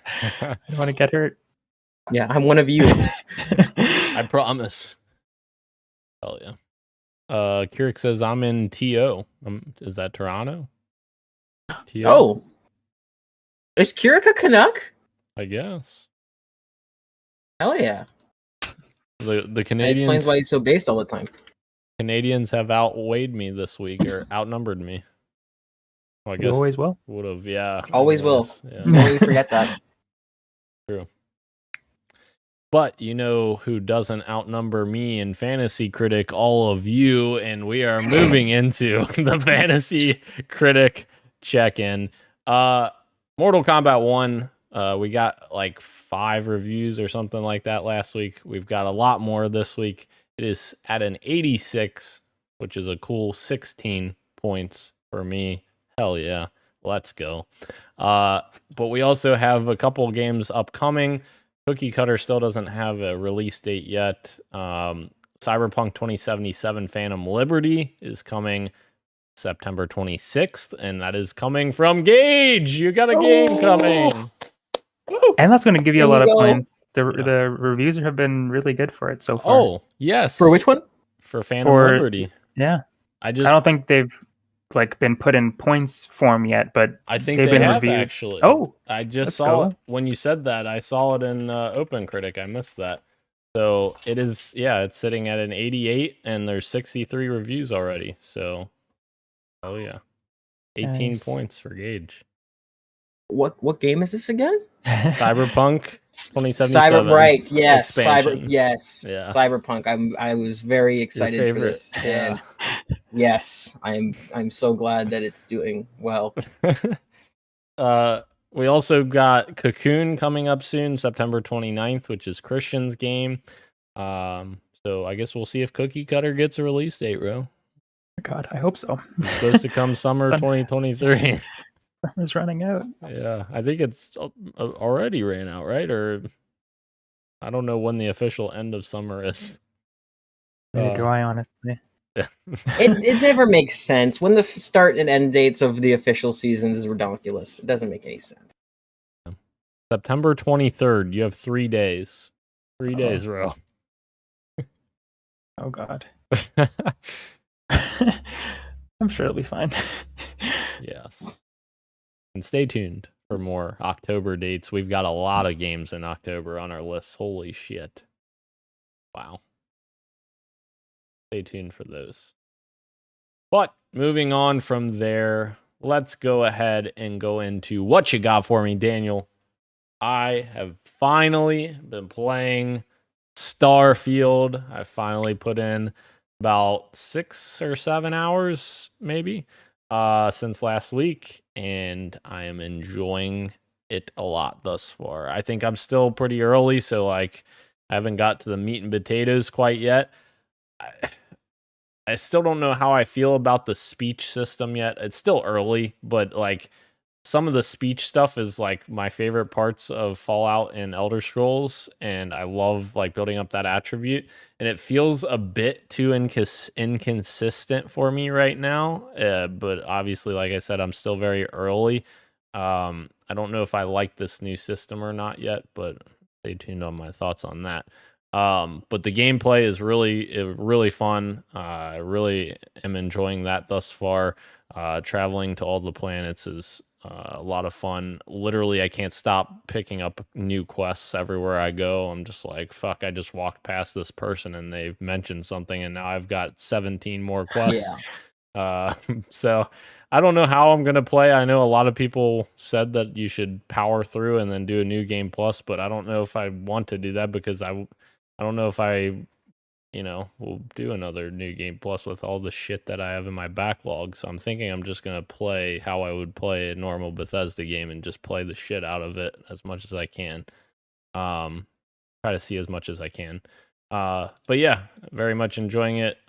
I don't want to get hurt. Yeah, I'm one of you. I promise. Hell yeah. Kirik says, I'm in TO. Is that Toronto? TO? Oh, is Kirik a Canuck? I guess. Hell yeah! The That Canadians explains why he's so based all the time. Canadians have outweighed me this week, or outnumbered me. Well, I You guess always will. would have, yeah. Always will. Yeah. Don't you forget that. True. But you know who doesn't outnumber me in Fantasy Critic? All of you, and we are moving into the Fantasy Critic check-in. Mortal Kombat 1, we got like 5 reviews or something like that last week. We've got a lot more this week. It is at an 86, which is a cool 16 points for me. Hell yeah. Let's go. But we also have a couple games upcoming. Cookie Cutter still doesn't have a release date yet. Cyberpunk 2077 Phantom Liberty is coming September 26th, and that is coming from Gage. You got a game coming. And that's going to give you a lot of There you go. points. The reviews have been really good for it so far. Oh, yes. For which one? For Phantom For- Liberty. Yeah. I I don't think they've like been put in points form yet, but I think they've they been have reviewed. actually. Oh, I just let's saw go. it when you said that. I saw it in Open Critic. I missed that. So it is, it's sitting at an 88, and there's 63 reviews already. So, oh yeah, 18 Nice. points for Gage. What game is this again? Cyberpunk 2077. Right, yes. expansion. Yes. Yeah. Cyberpunk. I was very excited for favorite, this. And yes, I'm so glad that it's doing well. We also got Cocoon coming up soon, September 29th, which is Christian's game. So I guess we'll see if Cookie Cutter gets a release date, Ro. God, I hope so. It's supposed to come summer Sun- 2023. Summer's running out. Yeah, I think it's already ran out, right? Or I don't know when the official end of summer is. Neither do I, honestly. It never makes sense when the start and end dates of the official seasons is ridiculous. It doesn't make any sense. September 23rd. You have 3 days. 3 days, Ro. Oh God. I'm sure it'll be fine. Yes. And stay tuned for more October dates. We've got a lot of games in October on our list. Holy shit. Wow. Stay tuned for those. But moving on from there, let's go ahead and go into what you got for me, Daniel. I have finally been playing Starfield. I finally put in about 6 or 7 hours, maybe, since last week, and I am enjoying it a lot thus far. I think I'm still pretty early, so like I haven't got to the meat and potatoes quite yet. I still don't know how I feel about the speech system yet. It's still early, but like some of the speech stuff is like my favorite parts of Fallout and Elder Scrolls, and I love like building up that attribute. And it feels a bit too inconsistent for me right now. But obviously, like I said, I'm still very early. I don't know if I like this new system or not yet, but stay tuned on my thoughts on that. But the gameplay is really fun. I really am enjoying that thus far. Traveling to all the planets is a lot of fun. Literally, I can't stop picking up new quests everywhere I go. I'm just like, fuck, I just walked past this person and they've mentioned something, and now I've got 17 more quests. So I don't know how I'm going to play. I know a lot of people said that you should power through and then do a new game plus, but I don't know if I want to do that because I don't know if I, will do another new game plus with all the shit that I have in my backlog. So I'm thinking I'm just going to play how I would play a normal Bethesda game and just play the shit out of it as much as I can. Try to see as much as I can. But yeah, very much enjoying it.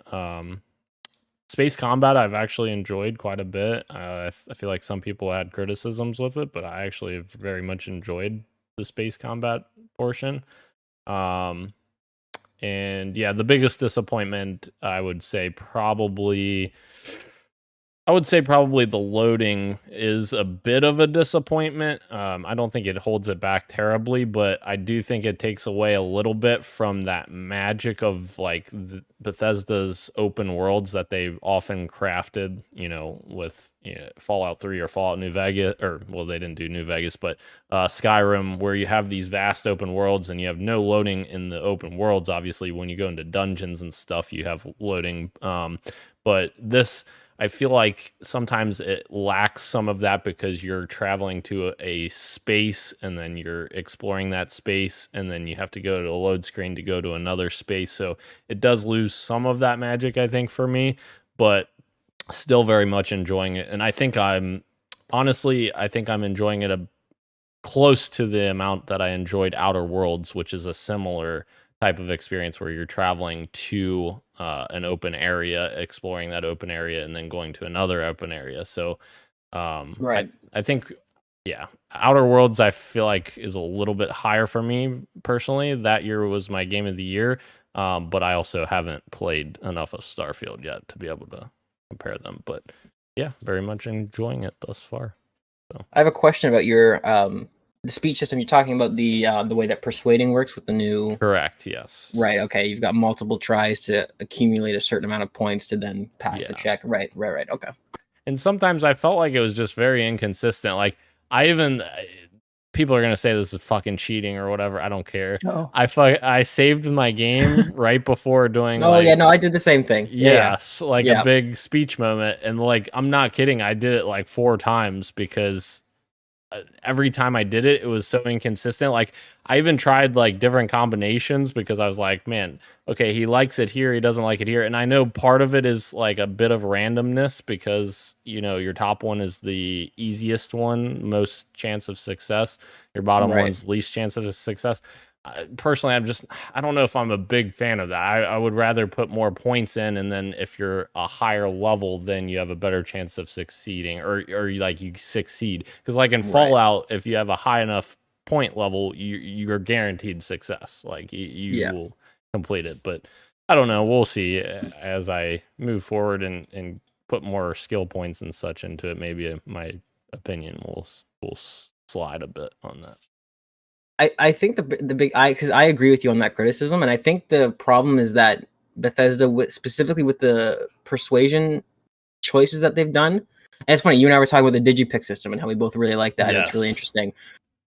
Space combat I've actually enjoyed quite a bit. I feel like some people had criticisms with it, but I actually have very much enjoyed the space combat portion. And yeah, the biggest disappointment I would say probably the loading is a bit of a disappointment. I don't think it holds it back terribly, but I do think it takes away a little bit from that magic of like Bethesda's open worlds that they've often crafted, with Fallout 3 or Fallout New Vegas, or well, they didn't do New Vegas, but Skyrim, where you have these vast open worlds and you have no loading in the open worlds. Obviously, when you go into dungeons and stuff, you have loading. But this, I feel like sometimes it lacks some of that because you're traveling to a space and then you're exploring that space and then you have to go to a load screen to go to another space. So it does lose some of that magic, I think, for me, but still very much enjoying it. And I think I'm enjoying it close to the amount that I enjoyed Outer Worlds, which is a similar type of experience where you're traveling to an open area, exploring that open area, and then going to another open area. So Right. I think, yeah, Outer Worlds I feel like is a little bit higher for me personally. That year was my game of the year, but I also haven't played enough of Starfield yet to be able to compare them. But yeah, very much enjoying it thus far. So. I have a question about your the speech system. You're talking about the way that persuading works with the new. Correct. Yes. Right. Okay. You've got multiple tries to accumulate a certain amount of points to then pass the check. Right. Okay. And sometimes I felt like it was just very inconsistent. Like people are gonna say this is fucking cheating or whatever. I don't care. Oh. I saved my game right before doing. Oh yeah, no, I did the same thing. Yes, a big speech moment, and like I'm not kidding. I did it like 4 times because every time I did it, it was so inconsistent. Like I even tried like different combinations because I was like, man, okay, he likes it here, he doesn't like it here. And I know part of it is like a bit of randomness because, your top one is the easiest one, most chance of success. Your bottom one's least chance of success. Personally, I don't know if I'm a big fan of that. I would rather put more points in, and then if you're a higher level, then you have a better chance of succeeding, or like you succeed. Because like in Fallout, if you have a high enough point level, you're guaranteed success. Like you will complete it. But I don't know. We'll see as I move forward and put more skill points and such into it. Maybe my opinion will slide a bit on that. I think the big because I agree with you on that criticism, and I think the problem is that Bethesda, specifically with the persuasion choices that they've done, and it's funny, you and I were talking about the digipick system and how we both really like that. Yes. It's really interesting.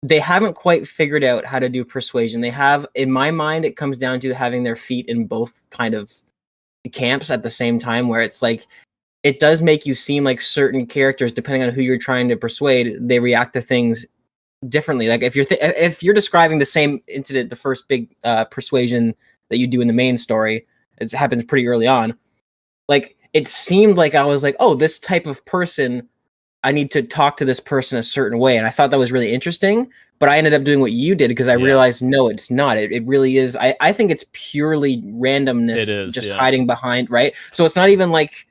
They haven't quite figured out how to do persuasion. They have, in my mind, it comes down to having their feet in both kind of camps at the same time, where it's like it does make you seem like certain characters, depending on who you're trying to persuade, they react to things differently. Like if you're describing the same incident, the first big persuasion that you do in the main story, it happens pretty early on. Like it seemed like I was like, oh, this type of person, I need to talk to this person a certain way, and I thought that was really interesting. But I ended up doing what you did because I realized no, it's not. It really is. I think it's purely randomness, It is, just hiding behind, right? So it's not even like,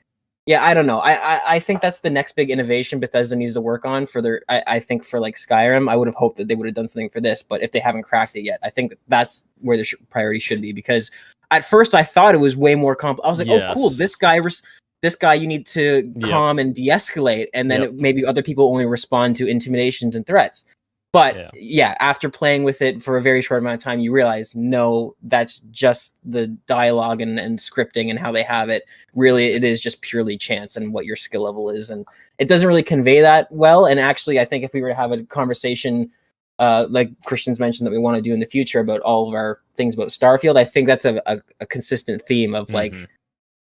yeah, I don't know. I think that's the next big innovation Bethesda needs to work on for their. I think for like Skyrim, I would have hoped that they would have done something for this, but if they haven't cracked it yet, I think that's where the priority should be. Because at first I thought it was way more complex. I was like, oh, cool, this guy you need to calm and de-escalate, and then maybe other people only respond to intimidations and threats. But after playing with it for a very short amount of time, you realize, no, that's just the dialogue and scripting and how they have it. Really, it is just purely chance and what your skill level is. And it doesn't really convey that well. And actually, I think if we were to have a conversation, like Christian's mentioned that we want to do in the future about all of our things about Starfield, I think that's a consistent theme of like,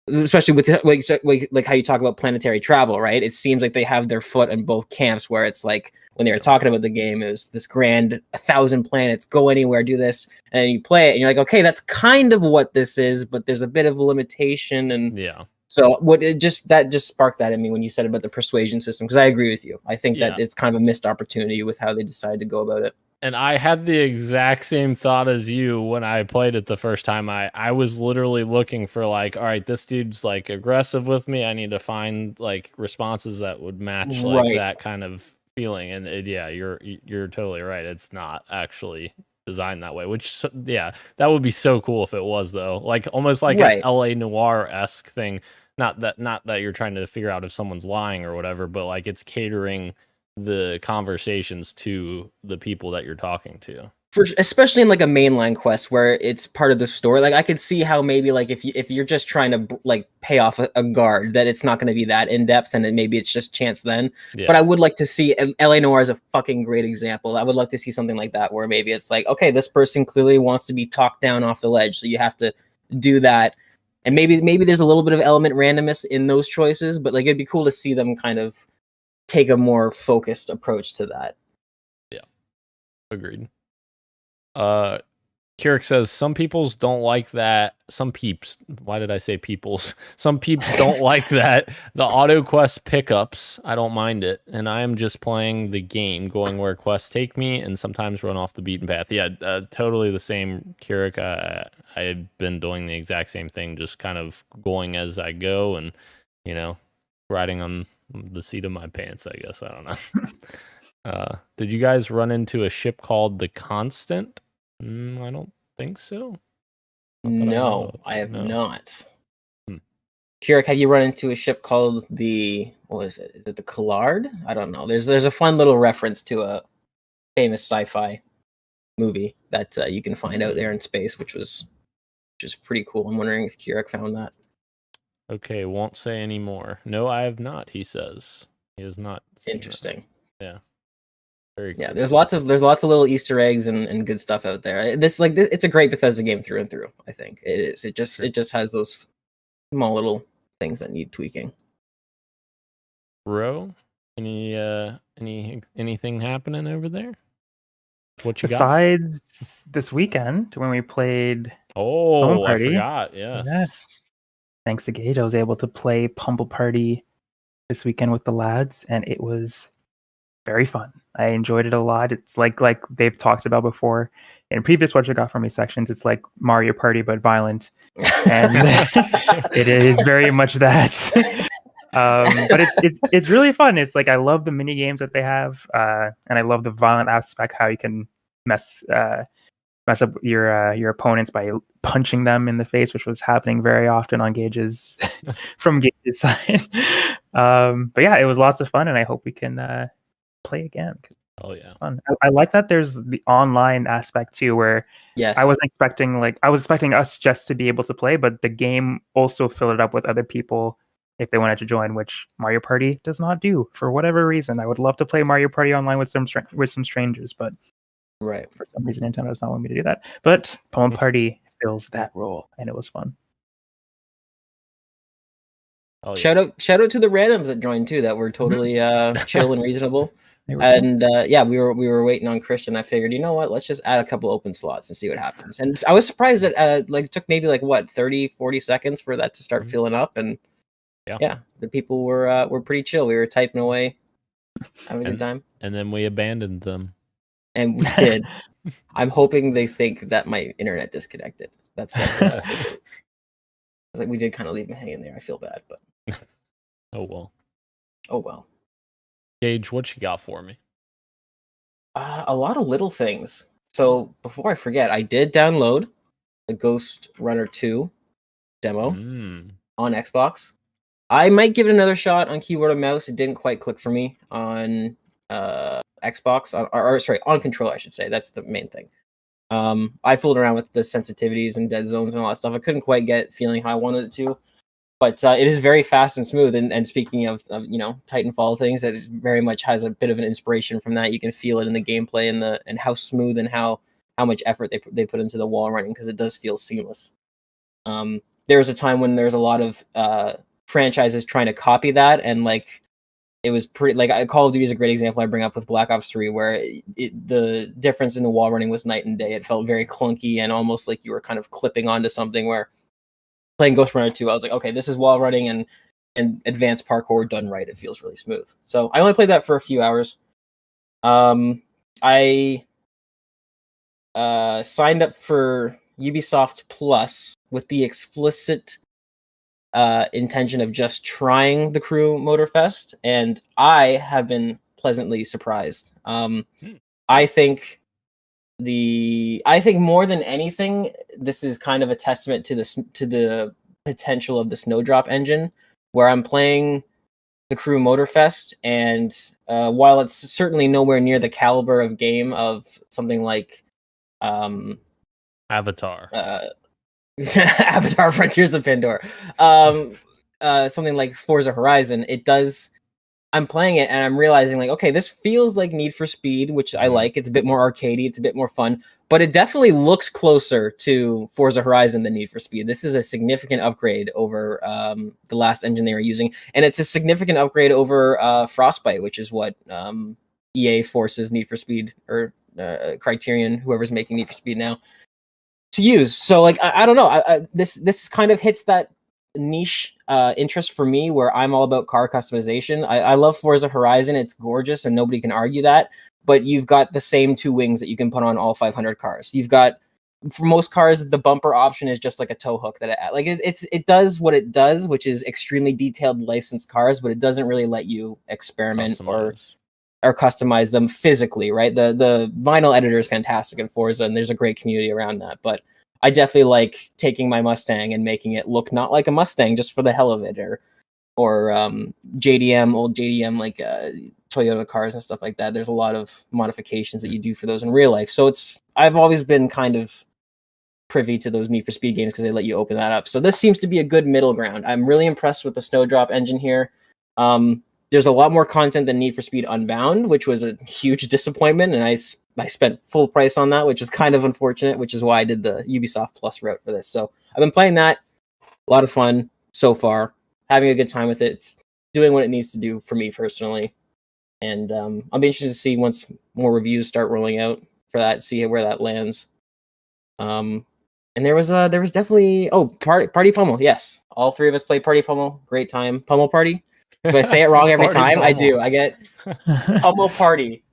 especially with like how you talk about planetary travel, right? It seems like they have their foot in both camps, where it's like when they were talking about the game, it was this grand 1,000 planets, go anywhere, do this, and you play it, and you're like, okay, that's kind of what this is, but there's a bit of a limitation, and so that just sparked that in me when you said about the persuasion system, because I agree with you. I think that it's kind of a missed opportunity with how they decided to go about it. And I had the exact same thought as you when I played it the first time. I was literally looking for like, all right, this dude's like aggressive with me. I need to find like responses that would match like that kind of feeling. And you're totally right. It's not actually designed that way. Which that would be so cool if it was though. Like almost like an LA Noire-esque thing. Not that you're trying to figure out if someone's lying or whatever, but like it's catering the conversations to the people that you're talking to, especially in like a mainline quest where it's part of the story. Like I could see how maybe like if you're just trying to like pay off a guard, that it's not going to be that in depth, and then maybe it's just chance then. But I would like to see LA Noire is a fucking great example. I would love to see something like that where maybe it's like, okay, this person clearly wants to be talked down off the ledge, so you have to do that. And maybe there's a little bit of element randomness in those choices, but like it'd be cool to see them kind of take a more focused approach to that. Yeah, agreed. Kirik says some peoples don't like that. Some peeps. Why did I say peoples? Some peeps don't like that. The auto quest pickups. I don't mind it, and I am just playing the game, going where quests take me, and sometimes run off the beaten path. Yeah, totally the same, Kirik. I've been doing the exact same thing, just kind of going as I go, and riding on the seat of my pants, I guess. I don't know. Did you guys run into a ship called the Constant? I don't think so. No, I have not. Kirik, have you run into a ship called the, what is it? Is it the Collard? I don't know. There's a fun little reference to a famous sci-fi movie that you can find out there in space, which is pretty cool. I'm wondering if Kirik found that. Okay, won't say any more. No, I have not, he says. He has not. Interesting. Yeah. Very cool. Yeah, there's lots of little Easter eggs and good stuff out there. This it's a great Bethesda game through and through. I think it is. It just has those small little things that need tweaking. Ro, anything happening over there? What you besides this weekend when we played? Oh, I forgot. Yes. Thanks to Gage, I was able to play Pummel Party this weekend with the lads, and it was very fun. I enjoyed it a lot. It's like they've talked about before in previous What You Got For Me sections. It's like Mario Party but violent, and it is very much that. But it's really fun. It's like I love the mini games that they have, and I love the violent aspect. How you can mess up your opponents by punching them in the face, which was happening very often on Gage's from Gage's side. But yeah, it was lots of fun, and I hope we can play again. Oh yeah, fun. I like that there's the online aspect too, where I was expecting us just to be able to play, but the game also filled it up with other people if they wanted to join, which Mario Party does not do for whatever reason. I would love to play Mario Party online with some strangers, but for some reason Nintendo does not want me to do that. But Pummel Party fills that role, and it was fun. Oh, yeah. Shout out to the randoms that joined too, that were totally chill and reasonable. They were cool. And yeah, we were waiting on Christian. I figured, you know what, let's just add a couple open slots and see what happens. And I was surprised that like it took maybe like what 30-40 seconds for that to start filling up. And yeah, the people were pretty chill. We were typing away, having a good time. And then we abandoned them. And we did. I'm hoping they think that my internet disconnected. That's what like we did kind of leave them hanging there. I feel bad, but Oh well. oh well. Gage, what you got for me? A lot of little things. So before I forget, I did download the Ghost Runner 2 demo on Xbox. I might give it another shot on keyboard and mouse. It didn't quite click for me on Xbox, or sorry, on controller, I should say. That's the main thing. I fooled around with the sensitivities and dead zones and all that stuff. I couldn't quite get feeling how I wanted it to, but it is very fast and smooth. And speaking of Titanfall things, it very much has a bit of an inspiration from that. You can feel it in the gameplay and how smooth and how much effort they put into the wall running, because it does feel seamless. There was a time when there's a lot of franchises trying to copy that, and like it was pretty like Call of Duty is a great example I bring up with Black Ops 3, where the difference in the wall running was night and day. It felt very clunky and almost like you were kind of clipping onto something, where playing Ghost Runner 2, I was like, okay, this is wall running and advanced parkour done right. It feels really smooth. So I only played that for a few hours. I signed up for Ubisoft Plus with the explicit intention of just trying the Crew Motorfest, and I have been pleasantly surprised. I think more than anything, this is kind of a testament to the potential of the Snowdrop engine, where I'm playing the Crew Motorfest, and while it's certainly nowhere near the caliber of game of something like Avatar. Avatar Frontiers of Pandora. Something like Forza Horizon, I'm playing it and I'm realizing like, okay, this feels like Need for Speed, which I like. It's a bit more arcadey, it's a bit more fun, but it definitely looks closer to Forza Horizon than Need for Speed. This is a significant upgrade over the last engine they were using, and it's a significant upgrade over Frostbite, which is what EA forces Need for Speed, or Criterion, whoever's making Need for Speed now, to use. So like I don't know, this kind of hits that niche interest for me, where I'm all about car customization. I love Forza Horizon, it's gorgeous and nobody can argue that, but you've got the same two wings that you can put on all 500 cars. You've got, for most cars, the bumper option is just like a tow hook that it does what it does, which is extremely detailed licensed cars, but it doesn't really let you experiment or customize them physically, right? The vinyl editor is fantastic in Forza, and there's a great community around that, but I definitely like taking my Mustang and making it look not like a Mustang just for the hell of it, or old JDM, like Toyota cars and stuff like that. There's a lot of modifications that you do for those in real life. So I've always been kind of privy to those Need for Speed games because they let you open that up. So this seems to be a good middle ground. I'm really impressed with the Snowdrop engine here. There's a lot more content than Need for Speed Unbound, which was a huge disappointment, and I spent full price on that, which is kind of unfortunate, which is why I did the Ubisoft Plus route for this. So I've been playing that. A lot of fun so far. Having a good time with it. It's doing what it needs to do for me personally. And I'll be interested to see once more reviews start rolling out for that, see where that lands. And there was definitely Party Pummel. Yes, all three of us played Party Pummel. Great time. Pummel Party. Do I say it wrong every time? Pummel. I do. I get Pummel Party.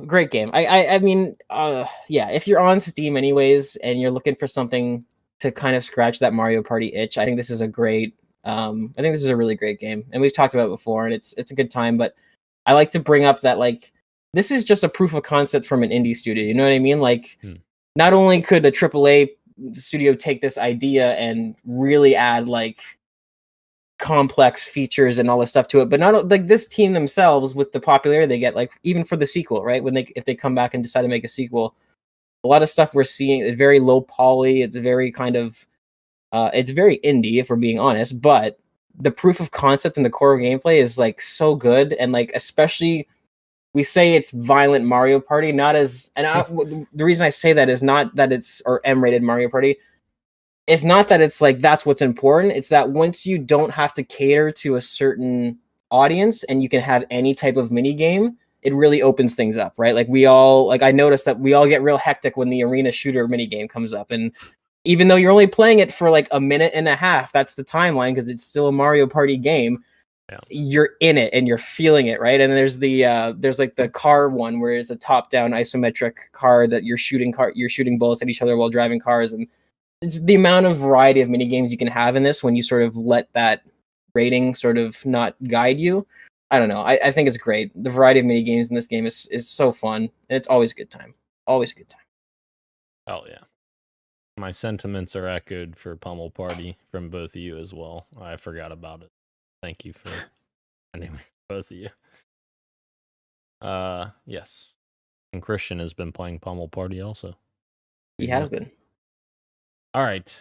Great game. I mean, if you're on Steam anyways and you're looking for something to kind of scratch that Mario Party itch, I think this is a great. I think this is a really great game, and we've talked about it before, and it's a good time. But I like to bring up that like this is just a proof of concept from an indie studio. You know what I mean? Like, not only could a AAA studio take this idea and really add like complex features and all this stuff to it, but not like this team themselves, with the popularity they get, like even for the sequel, right? If they come back and decide to make a sequel, a lot of stuff we're seeing is very low poly. It's very kind of it's very indie, if we're being honest, but the proof of concept and the core gameplay is like so good. And like, especially, we say it's violent Mario Party, not as, and the reason I say that is not that it's, or M-rated Mario Party. it's not that it's like that's what's important. It's that once you don't have to cater to a certain audience and you can have any type of mini game, it really opens things up, right? Like I noticed that we all get real hectic when the arena shooter mini game comes up, and even though you're only playing it for like a minute and a half, that's the timeline because it's still a Mario Party game. Yeah. You're in it and you're feeling it, right? And there's there's like the car one where it's a top-down isometric car that you're shooting bullets at each other while driving cars, and it's the amount of variety of mini games you can have in this when you sort of let that rating sort of not guide you. I don't know. I think it's great. The variety of mini games in this game is so fun, and it's always a good time. Always a good time. Oh yeah. My sentiments are echoed for Pummel Party from both of you as well. I forgot about it. Thank you for naming both of you. Yes. And Christian has been playing Pummel Party also. He has been. All right.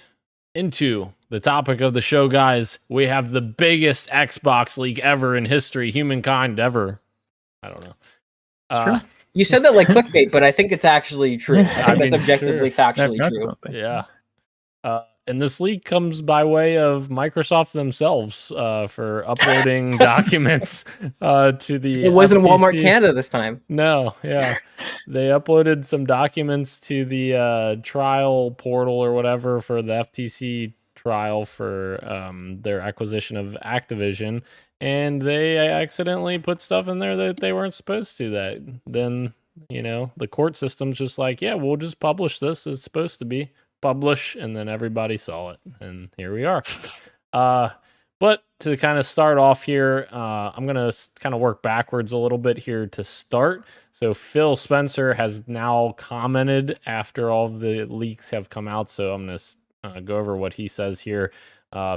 Into the topic of the show, guys. We have the biggest Xbox leak ever in history, humankind ever. I don't know. It's true. You said that like clickbait, but I think it's actually true. I think that's objectively, factually That's true. something. Yeah. And this leak comes by way of Microsoft themselves for uploading documents to the It wasn't FTC. Walmart Canada this time. No, yeah. They uploaded some documents to the trial portal or whatever for the FTC trial for their acquisition of Activision, and they accidentally put stuff in there that they weren't supposed to. That then, the court system's just like, yeah, we'll just publish this. It's supposed to be publish, and then everybody saw it, and here we are. But to kind of start off here, I'm going to kind of work backwards a little bit here to start. So Phil Spencer has now commented after all of the leaks have come out, so I'm going to go over what he says here.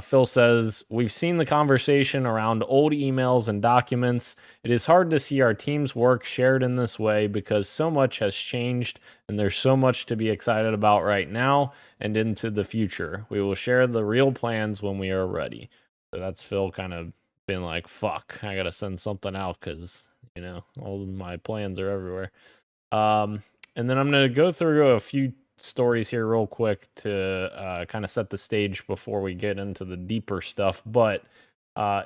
Phil says, "We've seen the conversation around old emails and documents. It is hard to see our team's work shared in this way because so much has changed and there's so much to be excited about right now and into the future. We will share the real plans when we are ready." So that's Phil kind of been like, fuck, I got to send something out because, all of my plans are everywhere. And then I'm going to go through a few stories here real quick to kind of set the stage before we get into the deeper stuff. But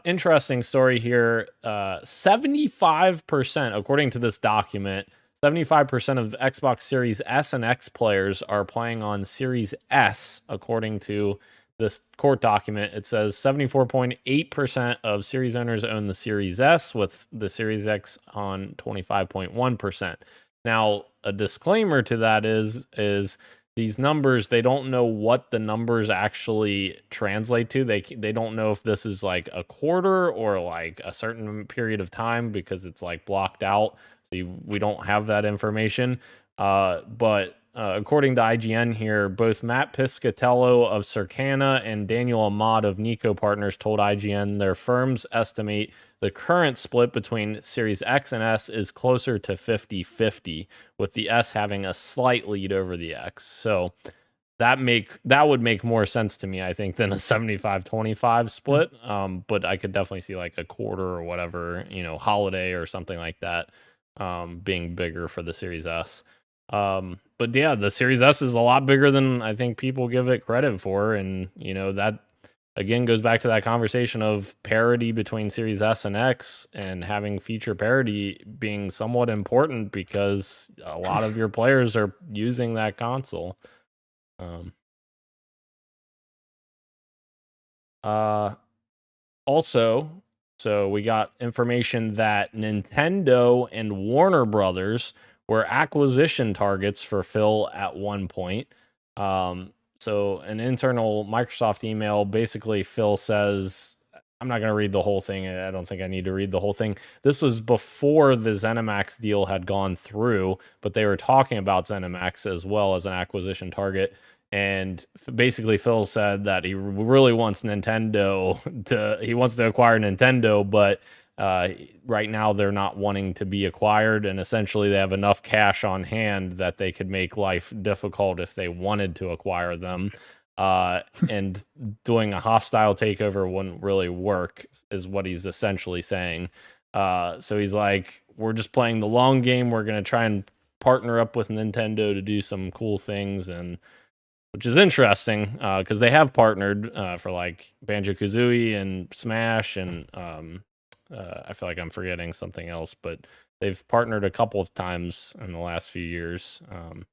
interesting story here. 75%, according to this document, 75% of Xbox Series S and X players are playing on Series S, according to this court document. It says 74.8% of Series owners own the Series S, with the Series X on 25.1%. Now, a disclaimer to that is these numbers, they don't know what the numbers actually translate to. They don't know if this is like a quarter or like a certain period of time because it's like blocked out. So we don't have that information. But according to IGN here, both Matt Piscatello of Circana and Daniel Ahmad of Nico Partners told IGN their firms estimate the current split between Series X and S is closer to 50-50, with the S having a slight lead over the X. So that would make more sense to me, I think, than a 75-25 split. But I could definitely see like a quarter or whatever, holiday or something like that, being bigger for the Series S. But yeah, the Series S is a lot bigger than I think people give it credit for. And, that again goes back to that conversation of parity between Series S and X and having feature parity being somewhat important because a lot of your players are using that console. Also, so we got information that Nintendo and Warner Brothers were acquisition targets for Phil at one point. So an internal Microsoft email, basically Phil says, I'm not going to read the whole thing. I don't think I need to read the whole thing. This was before the ZeniMax deal had gone through, but they were talking about ZeniMax as well as an acquisition target. And basically Phil said that he really wants he wants to acquire Nintendo, but right now they're not wanting to be acquired, and essentially they have enough cash on hand that they could make life difficult if they wanted to acquire them. And doing a hostile takeover wouldn't really work, is what he's essentially saying. So he's like, we're just playing the long game. We're going to try and partner up with Nintendo to do some cool things, and which is interesting because they have partnered for like Banjo-Kazooie and Smash, and I feel like I'm forgetting something else, but they've partnered a couple of times in the last few years.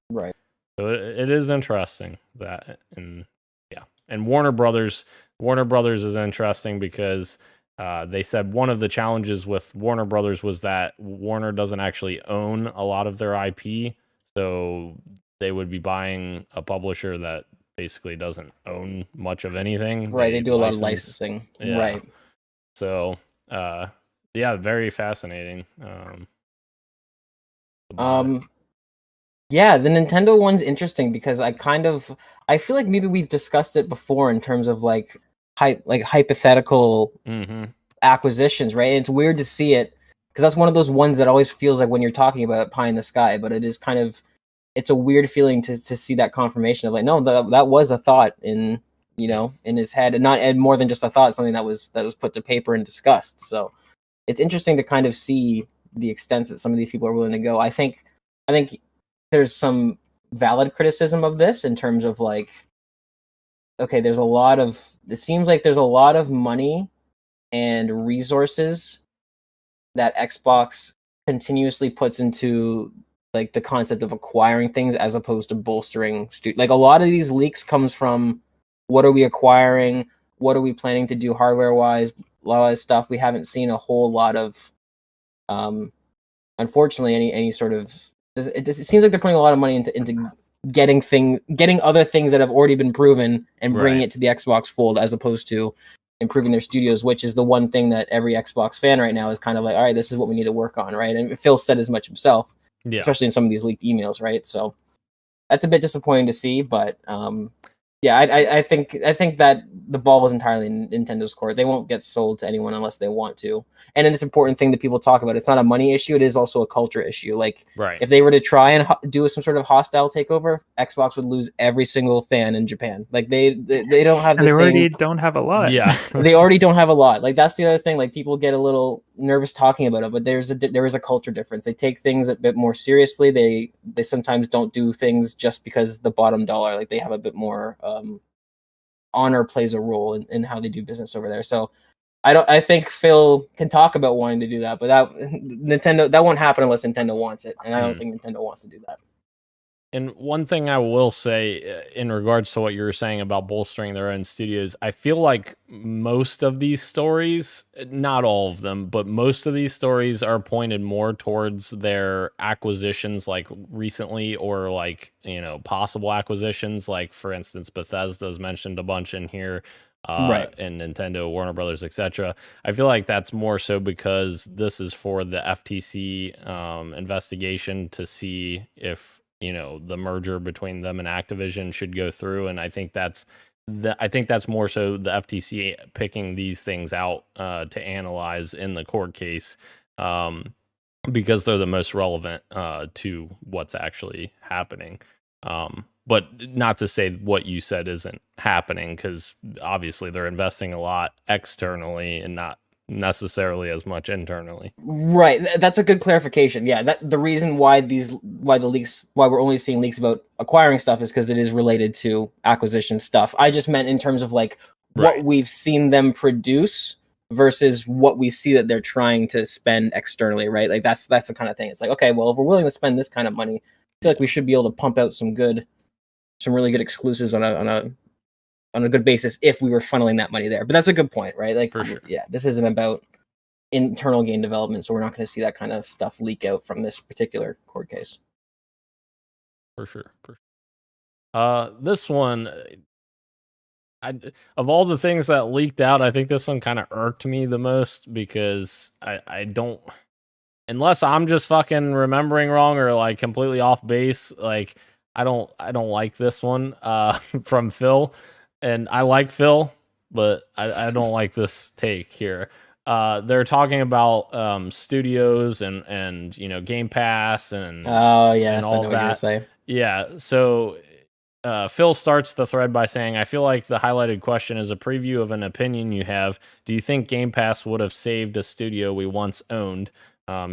Right. So it is interesting that, and yeah, and Warner Brothers is interesting because they said one of the challenges with Warner Brothers was that Warner doesn't actually own a lot of their IP, so they would be buying a publisher that basically doesn't own much of anything. Right. They do a lot of license- licensing. Yeah. Right. So, yeah, very fascinating. Yeah, the Nintendo one's interesting because I feel like maybe we've discussed it before in terms of like hypothetical acquisitions, right? And it's weird to see it because that's one of those ones that always feels like when you're talking about it, pie in the sky, but it is kind of, it's a weird feeling to see that confirmation of like, no, that was a thought in his head, and more than just a thought, something that was put to paper and discussed. So it's interesting to kind of see the extent that some of these people are willing to go. I think there's some valid criticism of this in terms of like, okay, it seems like there's a lot of money and resources that Xbox continuously puts into like the concept of acquiring things as opposed to bolstering like a lot of these leaks comes from what are we acquiring, what are we planning to do hardware wise, a lot of this stuff. We haven't seen a whole lot of unfortunately any sort of it seems like they're putting a lot of money into getting other things that have already been proven and bringing it to the Xbox fold as opposed to improving their studios, which is the one thing that every Xbox fan right now is kind of like, all right, this is what we need to work on, right? And Phil said as much himself, especially in some of these leaked emails, right? So that's a bit disappointing to see, but yeah, I think that the ball was entirely in Nintendo's court. They won't get sold to anyone unless they want to. And it's an important thing that people talk about. It's not a money issue. It is also a culture issue. Like, if they were to try and do some sort of hostile takeover, Xbox would lose every single fan in Japan. Like, they don't have the same... They already don't have a lot. Yeah. They already don't have a lot. Like, that's the other thing. Like, people get a little nervous talking about it, but there is a culture difference. They take things a bit more seriously. They sometimes don't do things just because the bottom dollar. Like, they have a bit more... honor plays a role in how they do business over there. So I think Phil can talk about wanting to do that, but that won't happen unless Nintendo wants it, and I don't think Nintendo wants to do that. And one thing I will say in regards to what you were saying about bolstering their own studios, I feel like most of these stories, not all of them, but most of these stories are pointed more towards their acquisitions like recently or like, possible acquisitions. Like, for instance, Bethesda's mentioned a bunch in here, and Nintendo, Warner Brothers, etc. I feel like that's more so because this is for the FTC investigation to see if the merger between them and Activision should go through, and I think that's more so the FTC picking these things out to analyze in the court case, because they're the most relevant to what's actually happening. But not to say what you said isn't happening, because obviously they're investing a lot externally and not necessarily as much internally. Right. That's a good clarification. Yeah, that the reason why we're only seeing leaks about acquiring stuff is because it is related to acquisition stuff. I just meant in terms of like what we've seen them produce versus what we see that they're trying to spend externally, right? Like that's the kind of thing. It's like, okay, well, if we're willing to spend this kind of money, I feel like we should be able to pump out some really good exclusives on a good basis if we were funneling that money there. But that's a good point, right? Like, for sure. Yeah, this isn't about internal game development, so we're not going to see that kind of stuff leak out from this particular court case. For sure. This one, of all the things that leaked out, I think this one kind of irked me the most because I don't, unless I'm just fucking remembering wrong or like completely off base, like I don't like this one from Phil. And I like Phil, but I don't like this take here. They're talking about studios and Game Pass and oh yes, and all I know what you're gonna say. Yeah, so Phil starts the thread by saying, "I feel like the highlighted question is a preview of an opinion you have. Do you think Game Pass would have saved a studio we once owned?"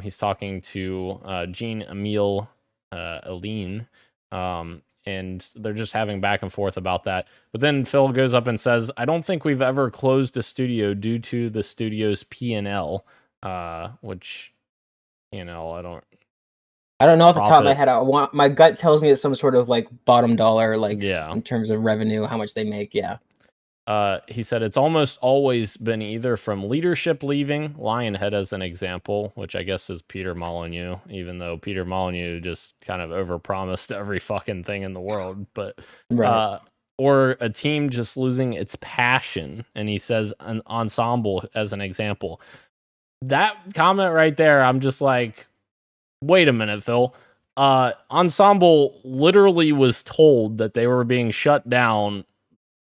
He's talking to Jean-Emile Aline. and they're just having back and forth about that. But then Phil goes up and says, I don't think we've ever closed a studio due to the studio's P&L, which, I don't know off the top of my Profit. head. My gut tells me it's some sort of like bottom dollar, like Yeah. in terms of revenue, how much they make. Yeah. He said it's almost always been either from leadership leaving, Lionhead as an example, which I guess is Peter Molyneux, even though Peter Molyneux just kind of overpromised every fucking thing in the world, but Right. or a team just losing its passion. And he says an ensemble as an example. That comment right there, I'm just like, wait a minute, Phil. Ensemble literally was told that they were being shut down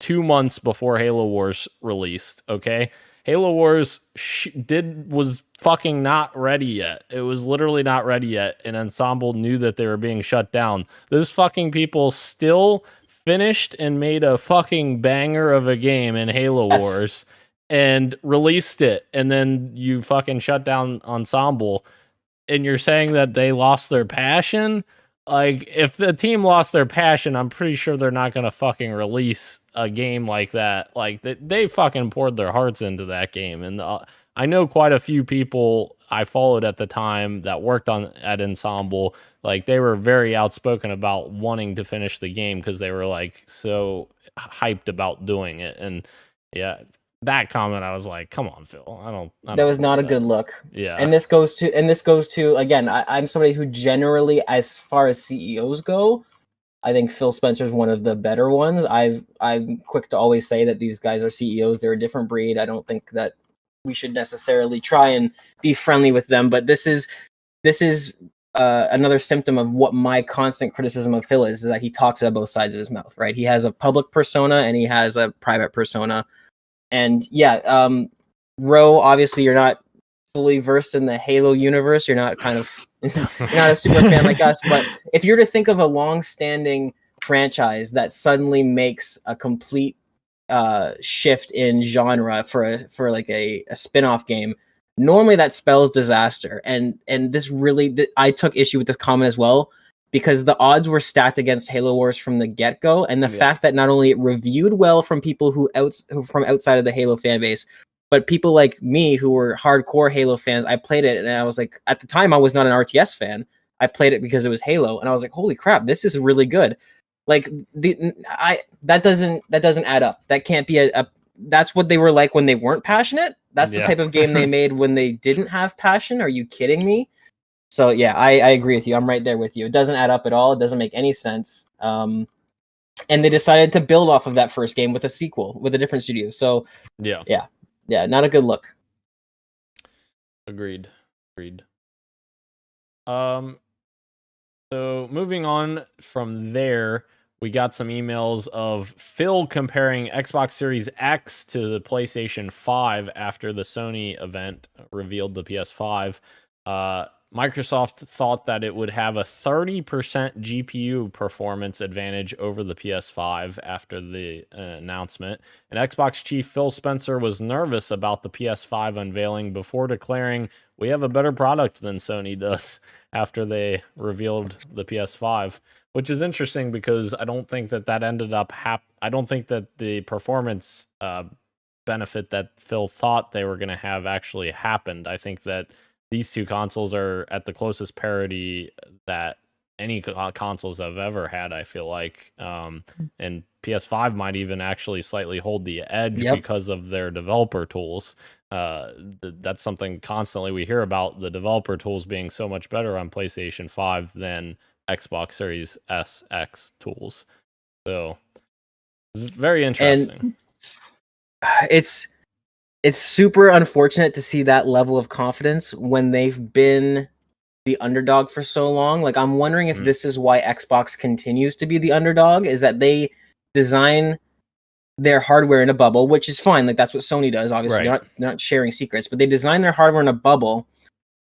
2 months before Halo Wars released, okay? Halo Wars was fucking not ready yet. It was literally not ready yet, and Ensemble knew that they were being shut down. Those fucking people still finished and made a fucking banger of a game in Halo Yes. Wars and released it, and then you fucking shut down Ensemble, and you're saying that they lost their passion? Like, if the team lost their passion, I'm pretty sure they're not gonna fucking release a game like that. Like, they fucking poured their hearts into that game, and I know quite a few people I followed at the time that worked at Ensemble. Like, they were very outspoken about wanting to finish the game because they were like so hyped about doing it. And yeah, that comment, I was like, come on, Phil. I don't That was not a that. good look. Yeah, And this goes to again, I'm somebody who generally, as far as CEOs go, I think Phil Spencer's one of the better ones. I'm quick to always say that these guys are CEOs. They're a different breed. I don't think that we should necessarily try and be friendly with them. But this is another symptom of what my constant criticism of Phil is that he talks out of both sides of his mouth. Right? He has a public persona and he has a private persona. And yeah, Ro, obviously you're not fully versed in the Halo universe. You're not you're not a super fan like us. But if you're to think of a long-standing franchise that suddenly makes a complete shift in genre for like a spin-off game, normally that spells disaster. And this really, I took issue with this comment as well, because the odds were stacked against Halo Wars from the get-go, and the fact that not only it reviewed well from people who from outside of the Halo fan base, but people like me who were hardcore Halo fans, I played it and I was like, at the time I was not an RTS fan. I played it because it was Halo, and I was like, holy crap, this is really good. Like that doesn't add up. That can't be that's what they were like when they weren't passionate. That's the type of game they made when they didn't have passion. Are you kidding me? So yeah, I agree with you. I'm right there with you. It doesn't add up at all. It doesn't make any sense. And they decided to build off of that first game with a sequel with a different studio. So yeah, not a good look. Agreed. So moving on from there, we got some emails of Phil comparing Xbox Series X to the PlayStation 5 after the Sony event revealed the PS5. Microsoft thought that it would have a 30% GPU performance advantage over the PS5 after the announcement. And Xbox chief Phil Spencer was nervous about the PS5 unveiling before declaring, "We have a better product than Sony does," after they revealed the PS5, which is interesting because I don't think that ended up I don't think that the performance benefit that Phil thought they were going to have actually happened. I think that these two consoles are at the closest parity that any consoles have ever had, I feel like. And PS5 might even actually slightly hold the edge because of their developer tools. That's something constantly we hear about, the developer tools being so much better on PlayStation 5 than Xbox Series S, X tools. So, very interesting. And it's super unfortunate to see that level of confidence when they've been the underdog for so long. Like, I'm wondering if this is why Xbox continues to be the underdog, is that they design their hardware in a bubble, which is fine. Like, that's what Sony does. Obviously, they're not sharing secrets, but they design their hardware in a bubble.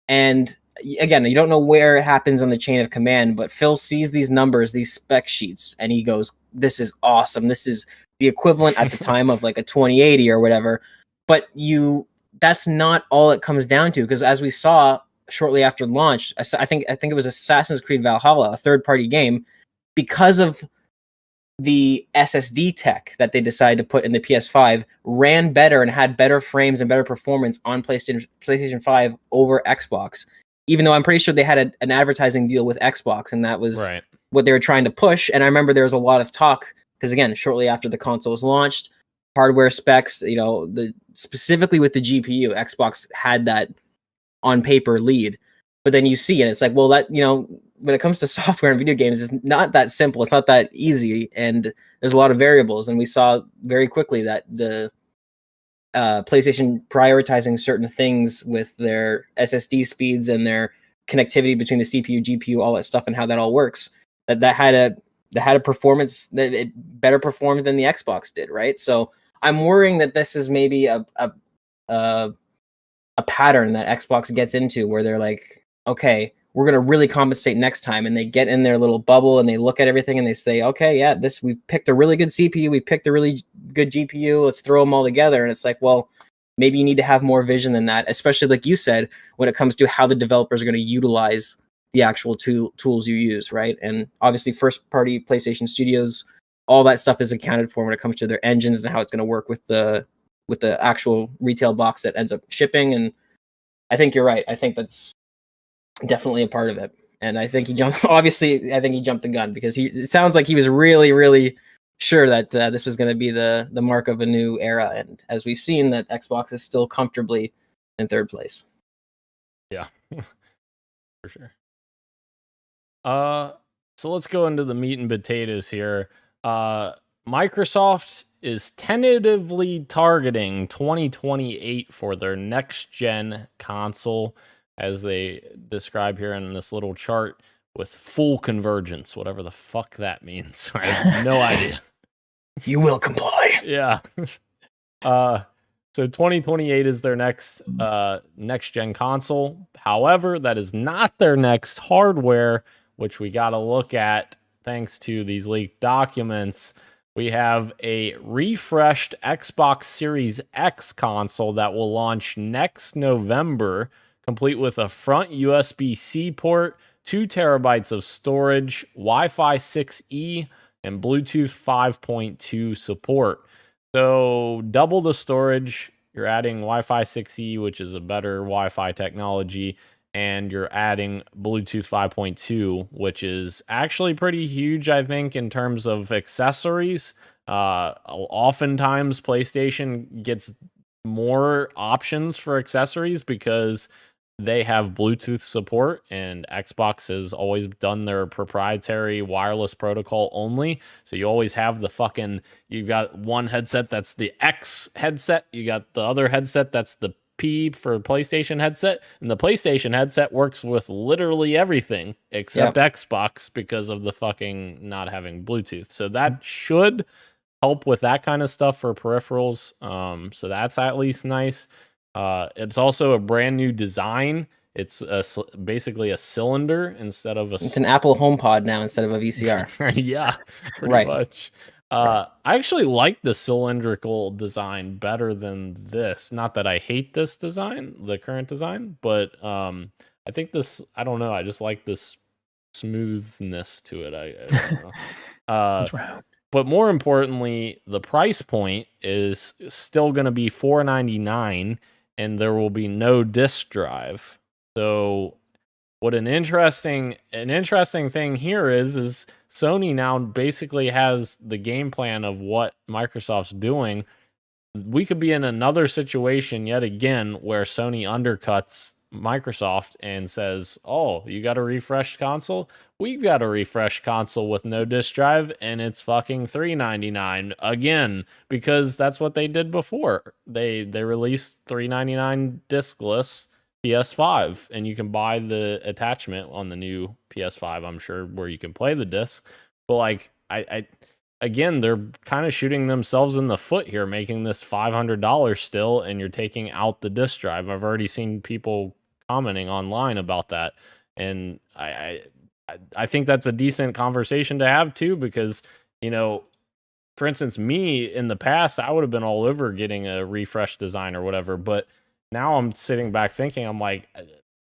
And again, you don't know where it happens on the chain of command, but Phil sees these numbers, these spec sheets, and he goes, "This is awesome. This is the equivalent at the time of like a 2080 or whatever." But that's not all it comes down to, because as we saw shortly after launch, I think it was Assassin's Creed Valhalla, a third-party game, because of the SSD tech that they decided to put in the PS5 ran better and had better frames and better performance on PlayStation 5 over Xbox. Even though I'm pretty sure they had an advertising deal with Xbox, and that was Right. what they were trying to push. And I remember there was a lot of talk because, again, shortly after the console was launched, hardware specs, specifically with the GPU, Xbox had that on paper lead. But then you see, and it's like, well, that when it comes to software and video games, it's not that simple. It's not that easy, and there's a lot of variables. And we saw very quickly that the PlayStation prioritizing certain things with their SSD speeds and their connectivity between the CPU, GPU, all that stuff, and how that all works. That had a performance that it better performed than the Xbox did, right? So I'm worrying that this is maybe a pattern that Xbox gets into, where they're like, okay, we're going to really compensate next time. And they get in their little bubble and they look at everything and they say, okay, yeah, we've picked a really good CPU. We picked a really good GPU. Let's throw them all together. And it's like, well, maybe you need to have more vision than that, especially like you said, when it comes to how the developers are going to utilize the actual tools you use, right? And obviously first party PlayStation Studios, all that stuff is accounted for when it comes to their engines and how it's going to work with the actual retail box that ends up shipping. And I think you're right. I think that's definitely a part of it. And I think he jumped the gun, because it sounds like he was really, really sure that this was going to be the mark of a new era. And as we've seen, that Xbox is still comfortably in third place. Yeah, for sure. So let's go into the meat and potatoes here. Microsoft is tentatively targeting 2028 for their next gen console, as they describe here in this little chart, with full convergence, whatever the fuck that means. I have no idea. You will comply. Yeah. So 2028 is their next gen console. However, that is not their next hardware, which we got to look at thanks to these leaked documents. We have a refreshed Xbox Series X console that will launch next November, complete with a front USB-C port, 2 terabytes of storage, Wi-Fi 6E, and Bluetooth 5.2 support. So double the storage, you're adding Wi-Fi 6E, which is a better Wi-Fi technology, and you're adding Bluetooth 5.2, which is actually pretty huge, I think, in terms of accessories. Oftentimes, PlayStation gets more options for accessories because they have Bluetooth support, and Xbox has always done their proprietary wireless protocol only. So you always have you've got one headset that's the X headset, you got the other headset that's the P for PlayStation headset, and the PlayStation headset works with literally everything except Xbox because of the fucking not having Bluetooth. So that should help with that kind of stuff for peripherals. So that's at least nice. It's also a brand new design. It's basically a cylinder instead of It's an Apple HomePod now instead of a VCR. Yeah, pretty much. I actually like the cylindrical design better than this. Not that I hate this design, the current design, but I think this, I don't know, I just like this smoothness to it. I don't know. But more importantly, the price point is still going to be $499, and there will be no disk drive. So what an interesting thing here is Sony now basically has the game plan of what Microsoft's doing. We could be in another situation yet again where Sony undercuts Microsoft and says, oh, you got a refreshed console? We've got a refreshed console with no disk drive, and it's fucking $399 again, because that's what they did before. They released $399 diskless PS5, and you can buy the attachment on the new PS5, I'm sure, where you can play the disc. But like, again, they're kind of shooting themselves in the foot here, making this $500 still, and you're taking out the disk drive. I've already seen people commenting online about that, and I think that's a decent conversation to have too, because, you know, for instance, me in the past, I would have been all over getting a refresh design or whatever, but now I'm sitting back thinking, I'm like,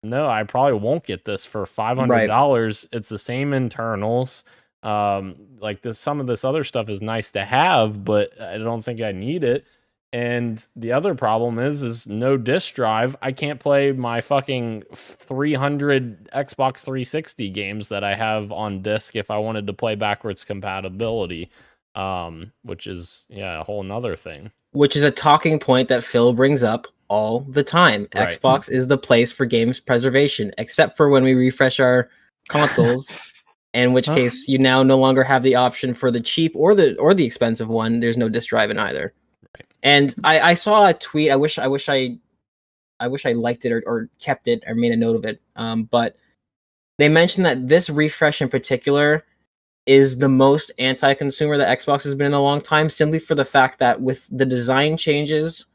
no, I probably won't get this for $500. Right. It's the same internals. Like some of this other stuff is nice to have, but I don't think I need it. And the other problem is no disk drive. I can't play my fucking 300 Xbox 360 games that I have on disc if I wanted to play backwards compatibility, which is a whole nother thing. Which is a talking point that Phil brings up all the time. Right. Xbox is the place for games preservation, except for when we refresh our consoles. In which case, you now no longer have the option for the cheap or the expensive one. There's no disk drive in either. Right. And I saw a tweet. I wish I liked it or kept it or made a note of it. But they mentioned that this refresh in particular is the most anti-consumer that Xbox has been in a long time, simply for the fact that with the design changes,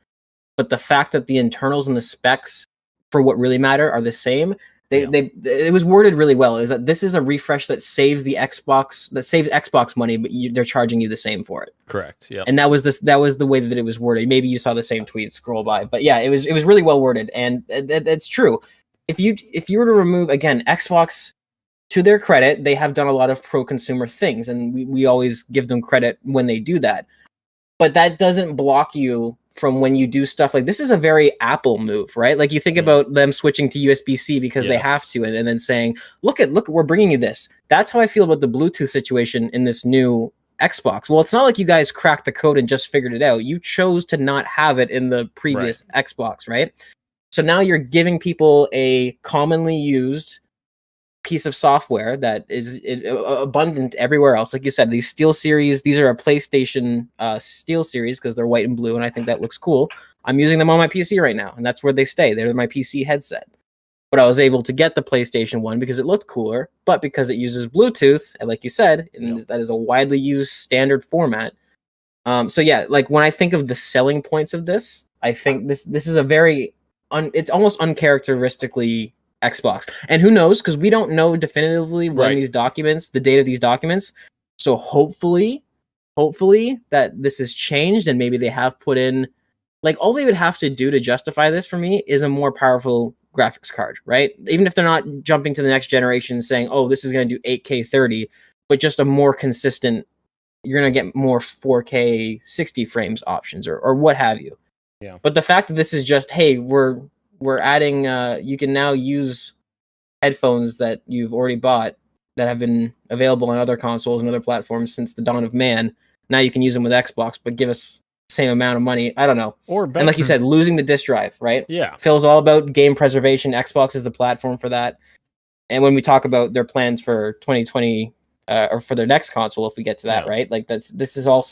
but the fact that the internals and the specs for what really matter are the same. It was worded really well. Is that this is a refresh that saves Xbox money, but they're charging you the same for it. Correct. Yeah. And that was the way that it was worded. Maybe you saw the same tweet scroll by, but yeah, it was really well worded, and it's true. If you were to remove, again, Xbox, to their credit, they have done a lot of pro-consumer things, and we always give them credit when they do that. But that doesn't block you from when you do stuff like this. Is a very Apple move, right? Like you think about them switching to USB-C because they have to, and then saying, look, we're bringing you this. That's how I feel about the Bluetooth situation in this new Xbox. Well, it's not like you guys cracked the code and just figured it out. You chose to not have it in the previous Xbox, right? So now you're giving people a commonly used piece of software that is abundant everywhere else. Like you said, these Steel Series, these are a PlayStation Steel Series because they're white and blue, and I think that looks cool. I'm using them on my PC right now, and that's where they stay. They're my PC headset. But I was able to get the PlayStation one because it looked cooler, but because it uses Bluetooth, and like you said, that is a widely used standard format. So yeah, like when I think of the selling points of this, I think this is a very it's almost uncharacteristically Xbox. And who knows, because we don't know definitively when the date of these documents. So hopefully that this has changed, and maybe they have put in, like, all they would have to do to justify this for me is a more powerful graphics card, right? Even if they're not jumping to the next generation saying, oh, this is going to do 8K 30, but just a more consistent, you're going to get more 4K 60 frames options or what have you. Yeah. But the fact that this is just, hey, we're adding, you can now use headphones that you've already bought that have been available on other consoles and other platforms since the dawn of man. Now you can use them with Xbox, but give us the same amount of money. I don't know. Or better. And like you said, losing the disc drive, right? Yeah. Phil's all about game preservation. Xbox is the platform for that. And when we talk about their plans for 2020 or for their next console, if we get to that, right? Like this is all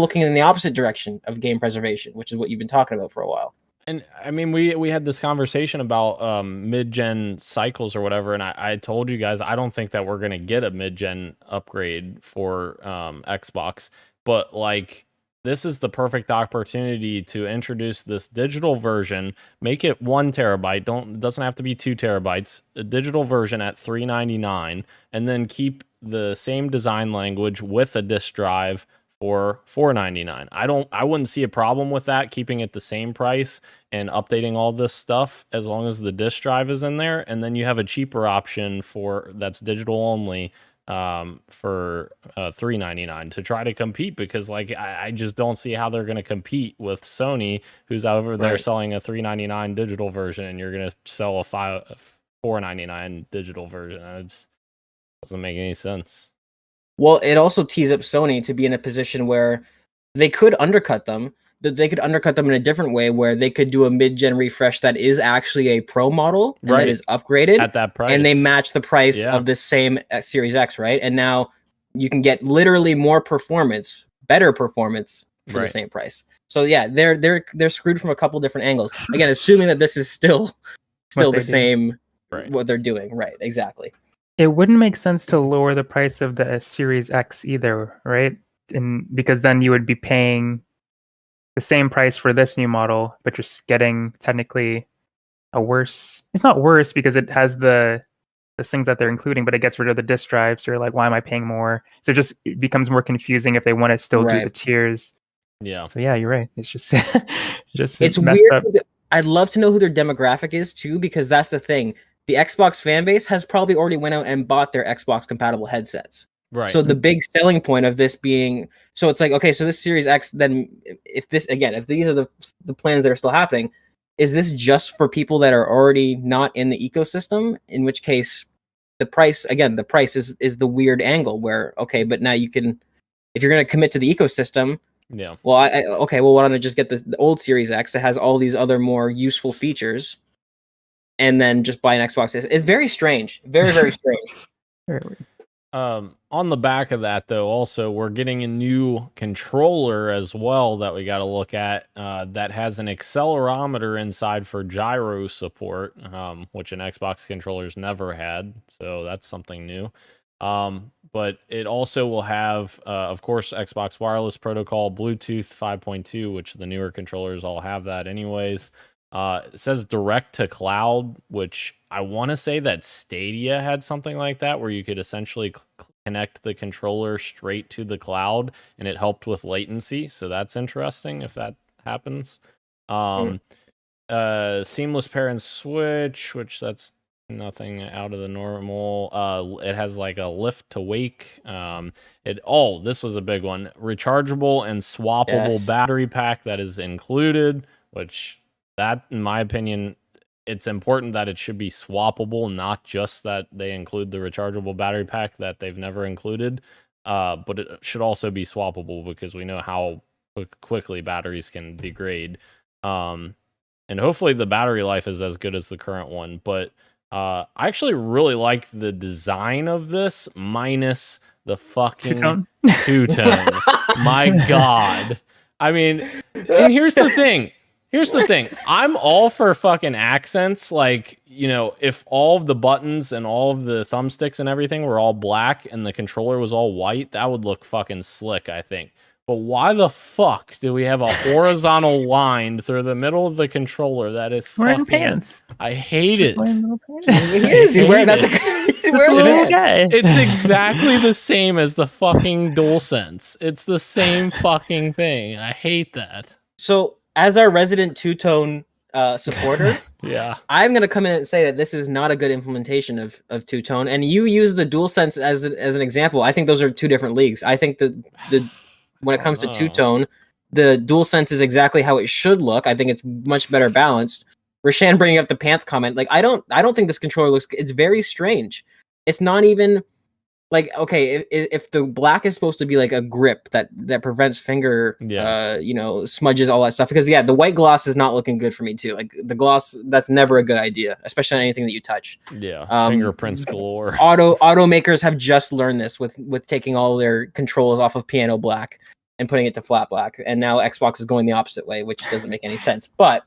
looking in the opposite direction of game preservation, which is what you've been talking about for a while. And I mean, we had this conversation about mid-gen cycles or whatever, and I told you guys I don't think that we're gonna get a mid-gen upgrade for Xbox, but like this is the perfect opportunity to introduce this digital version, make it 1 terabyte. It doesn't have to be 2 terabytes. A digital version at $399, and then keep the same design language with a disk drive for $499. I wouldn't see a problem with that, keeping it the same price and updating all this stuff as long as the disk drive is in there, and then you have a cheaper option that's digital only for $399 to try to compete, because like I just don't see how they're going to compete with Sony, who's over there selling a $399 digital version, and you're going to sell a $499 digital version. It just doesn't make any sense. Well, it also tees up Sony to be in a position where they could undercut them. They could undercut them in a different way, where they could do a mid-gen refresh that is actually a Pro model and that is upgraded at that price, and they match the price of the same Series X, right? And now you can get literally more performance, better performance for the same price. So yeah, they're screwed from a couple different angles. Again, assuming that this is still the same what they're doing, right? Exactly. It wouldn't make sense to lower the price of the Series X either, right? Because then you would be paying the same price for this new model, but you're getting technically a worse. It's not worse because it has the things that they're including, but it gets rid of the disk drive. So you're like, why am I paying more? So it becomes more confusing if they want to still do the tiers. Yeah. So yeah, you're right. It's just it's weird. I'd love to know who their demographic is too, because that's the thing. the Xbox fan base has probably already went out and bought their Xbox compatible headsets. Right. So the big selling point of this being, so it's like, okay, so this Series X, then if these are the plans that are still happening, is this just for people that are already not in the ecosystem? In which case, the price is the weird angle where, okay, but now you can, if you're going to commit to the ecosystem, yeah. well, why don't I just get the old Series X that has all these other more useful features, and then just buy an Xbox? It's very strange, very very strange. Very weird. On the back of that, though, also we're getting a new controller as well that we got to look at that has an accelerometer inside for gyro support, which an Xbox controller's never had. So that's something new. But it also will have, of course, Xbox Wireless Protocol, Bluetooth 5.2, which the newer controllers all have that anyways. It says direct to cloud, which I want to say that Stadia had something like that, where you could essentially connect the controller straight to the cloud, and it helped with latency. So that's interesting if that happens. Seamless pair and switch, which that's nothing out of the normal. It has like a lift to wake. This was a big one. Rechargeable and swappable battery pack that is included, which that, in my opinion, it's important that it should be swappable, not just that they include the rechargeable battery pack that they've never included. But it should also be swappable because we know how quickly batteries can degrade. And hopefully the battery life is as good as the current one. But I actually really like the design of this, minus the fucking two-tone. My God. I mean, and here's the thing. I'm all for fucking accents. Like, you know, if all of the buttons and all of the thumbsticks and everything were all black and the controller was all white, that would look fucking slick, I think. But why the fuck do we have a horizontal line through the middle of the controller that is wearing fucking... pants. I hate it. It's exactly the same as the fucking DualSense. It's the same fucking thing. I hate that. So, as our resident two-tone supporter, yeah, I'm going to come in and say that this is not a good implementation of two-tone. And you use the DualSense as an example. I think those are two different leagues. I think that when it comes to two-tone, the DualSense is exactly how it should look. I think it's much better balanced. Rashan bringing up the pants comment, like I don't think this controller looks. It's very strange. It's not even like, okay, if the black is supposed to be like a grip that prevents finger, smudges, all that stuff. Because the white gloss is not looking good for me too. Like the gloss, that's never a good idea, especially on anything that you touch. Yeah, fingerprints galore. Automakers have just learned this with taking all their controls off of piano black and putting it to flat black, and now Xbox is going the opposite way, which doesn't make any sense. But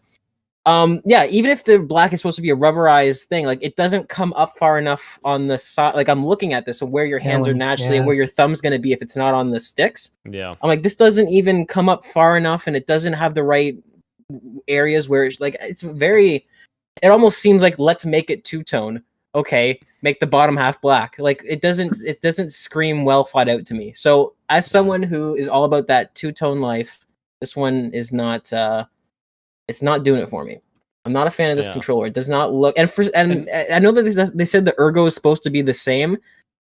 even if the black is supposed to be a rubberized thing, like it doesn't come up far enough on the side. Like I'm looking at this, so where your hands are naturally and where your thumb's going to be if it's not on the sticks. Yeah, I'm like, this doesn't even come up far enough, and it doesn't have the right areas where it's like it almost seems like, let's make it two-tone. Okay, make the bottom half black. Like it doesn't scream well thought out to me. So as someone who is all about that two-tone life, this one is not. It's not doing it for me. I'm not a fan of this controller. It does not look, and I know that they said the ergo is supposed to be the same,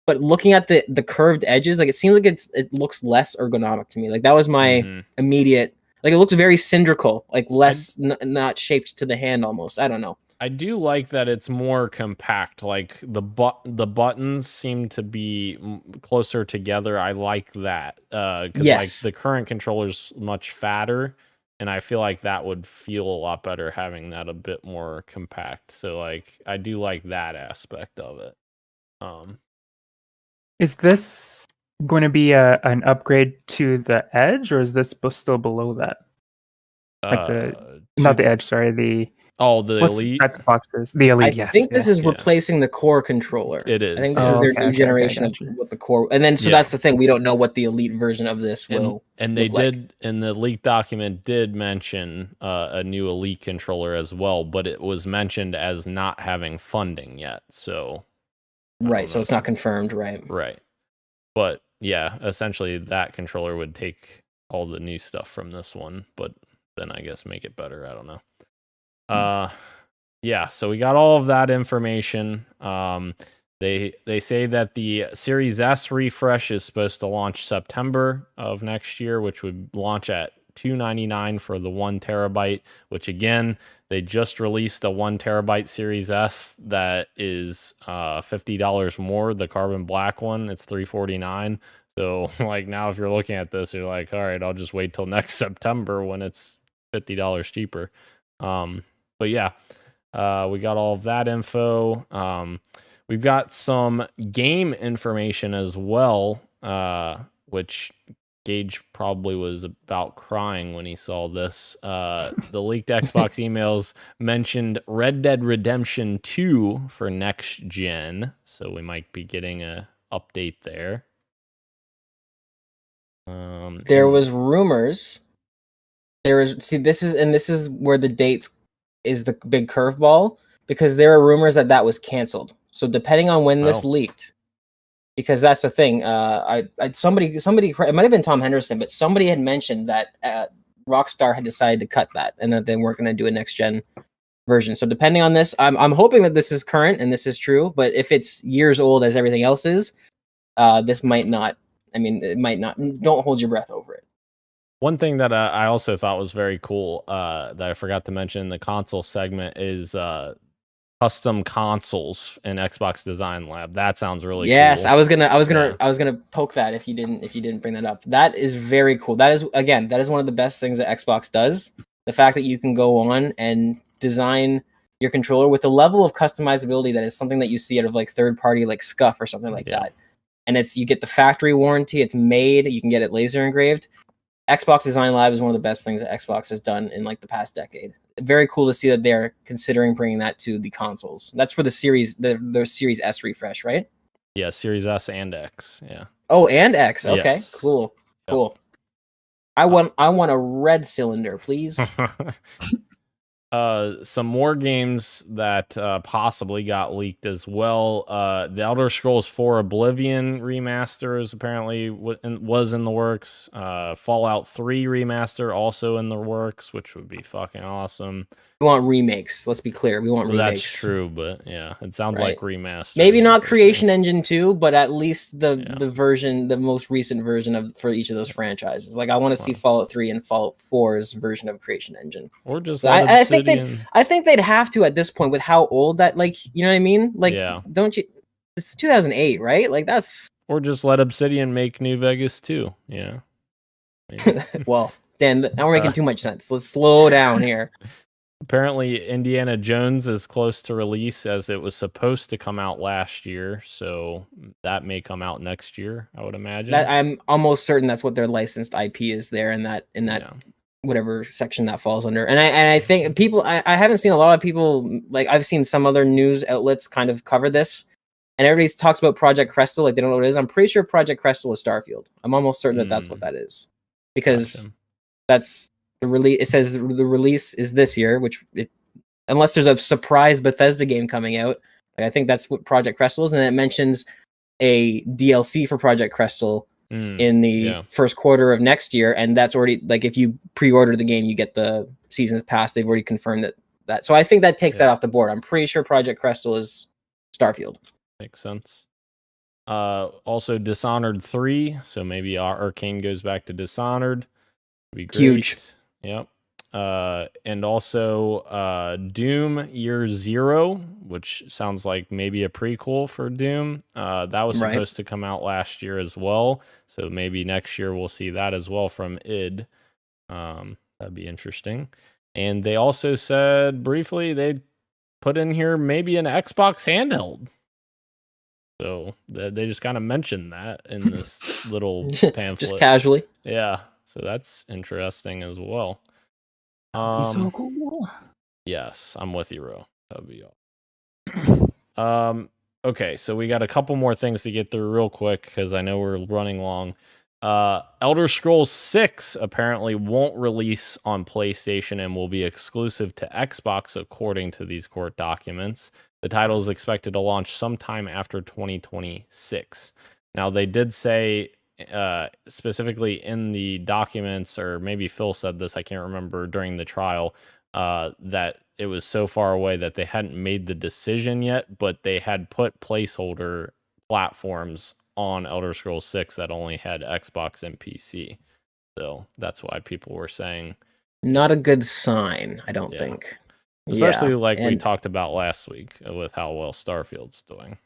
but looking at the curved edges, like it seems like it looks less ergonomic to me. Like that was my immediate. Like it looks very cylindrical, like less not shaped to the hand almost. I don't know. I do like that it's more compact. Like the buttons seem to be closer together. I like that because like the current controller's much fatter. And I feel like that would feel a lot better having that a bit more compact. So like I do like that aspect of it. Is this going to be an upgrade to the Edge, or is this still below that? Like not the Edge, sorry, the Elite Xboxes. The Elite. I think this is replacing the core controller. It is. I think this is their new generation of what the core. And then that's the thing. We don't know what the Elite version of this will. And they did, and the leaked document did mention a new Elite controller as well, but it was mentioned as not having funding yet. So so it's not confirmed, right? Right. But yeah, essentially that controller would take all the new stuff from this one, but then I guess make it better. I don't know. yeah, so we got all of that information. They say that the Series S refresh is supposed to launch September of next year, which would launch at $299 for the 1 terabyte, which again, they just released a 1 terabyte Series S that is $50 more. The carbon black one, it's $349. So like now if you're looking at this, you're like, all right, I'll just wait till next September when it's $50 cheaper. But yeah, we got all of that info. We've got some game information as well, which Gage probably was about crying when he saw this. The leaked Xbox emails mentioned Red Dead Redemption 2 for next gen, so we might be getting a update there. There was rumors. This is where the dates is the big curveball, because there are rumors that was canceled. So depending on when this leaked, because that's the thing. Somebody, it might have been Tom Henderson, but somebody had mentioned that Rockstar had decided to cut that and that they weren't going to do a next gen version. So depending on this, I'm hoping that this is current and this is true. But if it's years old as everything else is, this might not. I mean, it might not. Don't hold your breath over it. One thing that I also thought was very cool that I forgot to mention in the console segment is custom consoles in Xbox Design Lab. That sounds really cool. Yes, I was gonna poke that if you didn't bring that up. That is very cool. That is one of the best things that Xbox does. The fact that you can go on and design your controller with a level of customizability that is something that you see out of like third party like Scuff or something like that. And you get the factory warranty. It's made. You can get it laser engraved. Xbox Design Lab is one of the best things that Xbox has done in like the past decade. Very cool to see that they're considering bringing that to the consoles. That's for the Series Series S refresh, right? Yeah, Series S and X. Yeah. Oh, and X. Okay, yes. Cool. I want a red cylinder, please. Some more games that possibly got leaked as well. The Elder Scrolls 4 Oblivion remaster is apparently was in the works. Fallout 3 remaster also in the works, which would be fucking awesome. We want remakes. Let's be clear. We want remakes. That's true, but yeah, it sounds like remaster. Maybe not Creation Engine 2, but at least the version, the most recent version for each of those franchises. Like I want to see Fallout 3 and Fallout 4's version of Creation Engine. Or just I think they'd have to at this point with how old that, like, you know what I mean? Like, don't you? It's 2008, right? Like that's. Or just let Obsidian make New Vegas 2. Yeah. Well, Dan, now we're making too much sense. Let's slow down here. Apparently, Indiana Jones is close to release, as it was supposed to come out last year, so that may come out next year, I would imagine. I'm almost certain that's what their licensed IP is there in that whatever section that falls under. And I think people, I haven't seen a lot of people, like I've seen some other news outlets kind of cover this, and everybody talks about Project Crystal like they don't know what it is. I'm pretty sure Project Crystal is Starfield. I'm almost certain that that's what that is, because that's the release. It says the release is this year, unless there's a surprise Bethesda game coming out, like I think that's what Project Crystal is. And then it mentions a DLC for Project Crystal in the first quarter of next year, and that's already, like, if you pre-order the game, you get the season's pass. They've already confirmed that. So I think that takes that off the board. I'm pretty sure Project Crystal is Starfield. Makes sense. Also, Dishonored 3. So maybe Arcane goes back to Dishonored. Be great. Huge. Yep. And also Doom Year Zero, which sounds like maybe a prequel for Doom. That was supposed to come out last year as well. So maybe next year we'll see that as well from id. That'd be interesting. And they also said briefly they put in here maybe an Xbox handheld. So they just kind of mentioned that in this little pamphlet. Just casually. Yeah. So that's interesting as well. So cool. Yes, I'm with you, Ro. That'd be all. Okay, so we got a couple more things to get through real quick because I know we're running long. Elder Scrolls 6 apparently won't release on PlayStation and will be exclusive to Xbox, according to these court documents. The title is expected to launch sometime after 2026. Now, they did say specifically in the documents, or maybe Phil said this, I can't remember, during the trial, that it was so far away that they hadn't made the decision yet, but they had put placeholder platforms on Elder Scrolls 6 that only had Xbox and PC. So that's why people were saying Not a good sign, I don't Yeah. think. especially Yeah, like we and- talked about last week with how well Starfield's doing.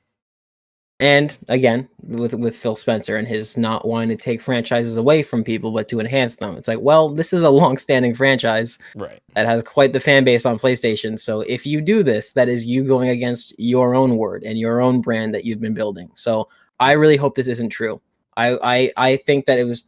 And again, with Phil Spencer and his not wanting to take franchises away from people, but to enhance them. It's like, well, this is a long-standing franchise Right. that has quite the fan base on PlayStation. So if you do this, that is you going against your own word and your own brand that you've been building. So I really hope this isn't true. I think that it was.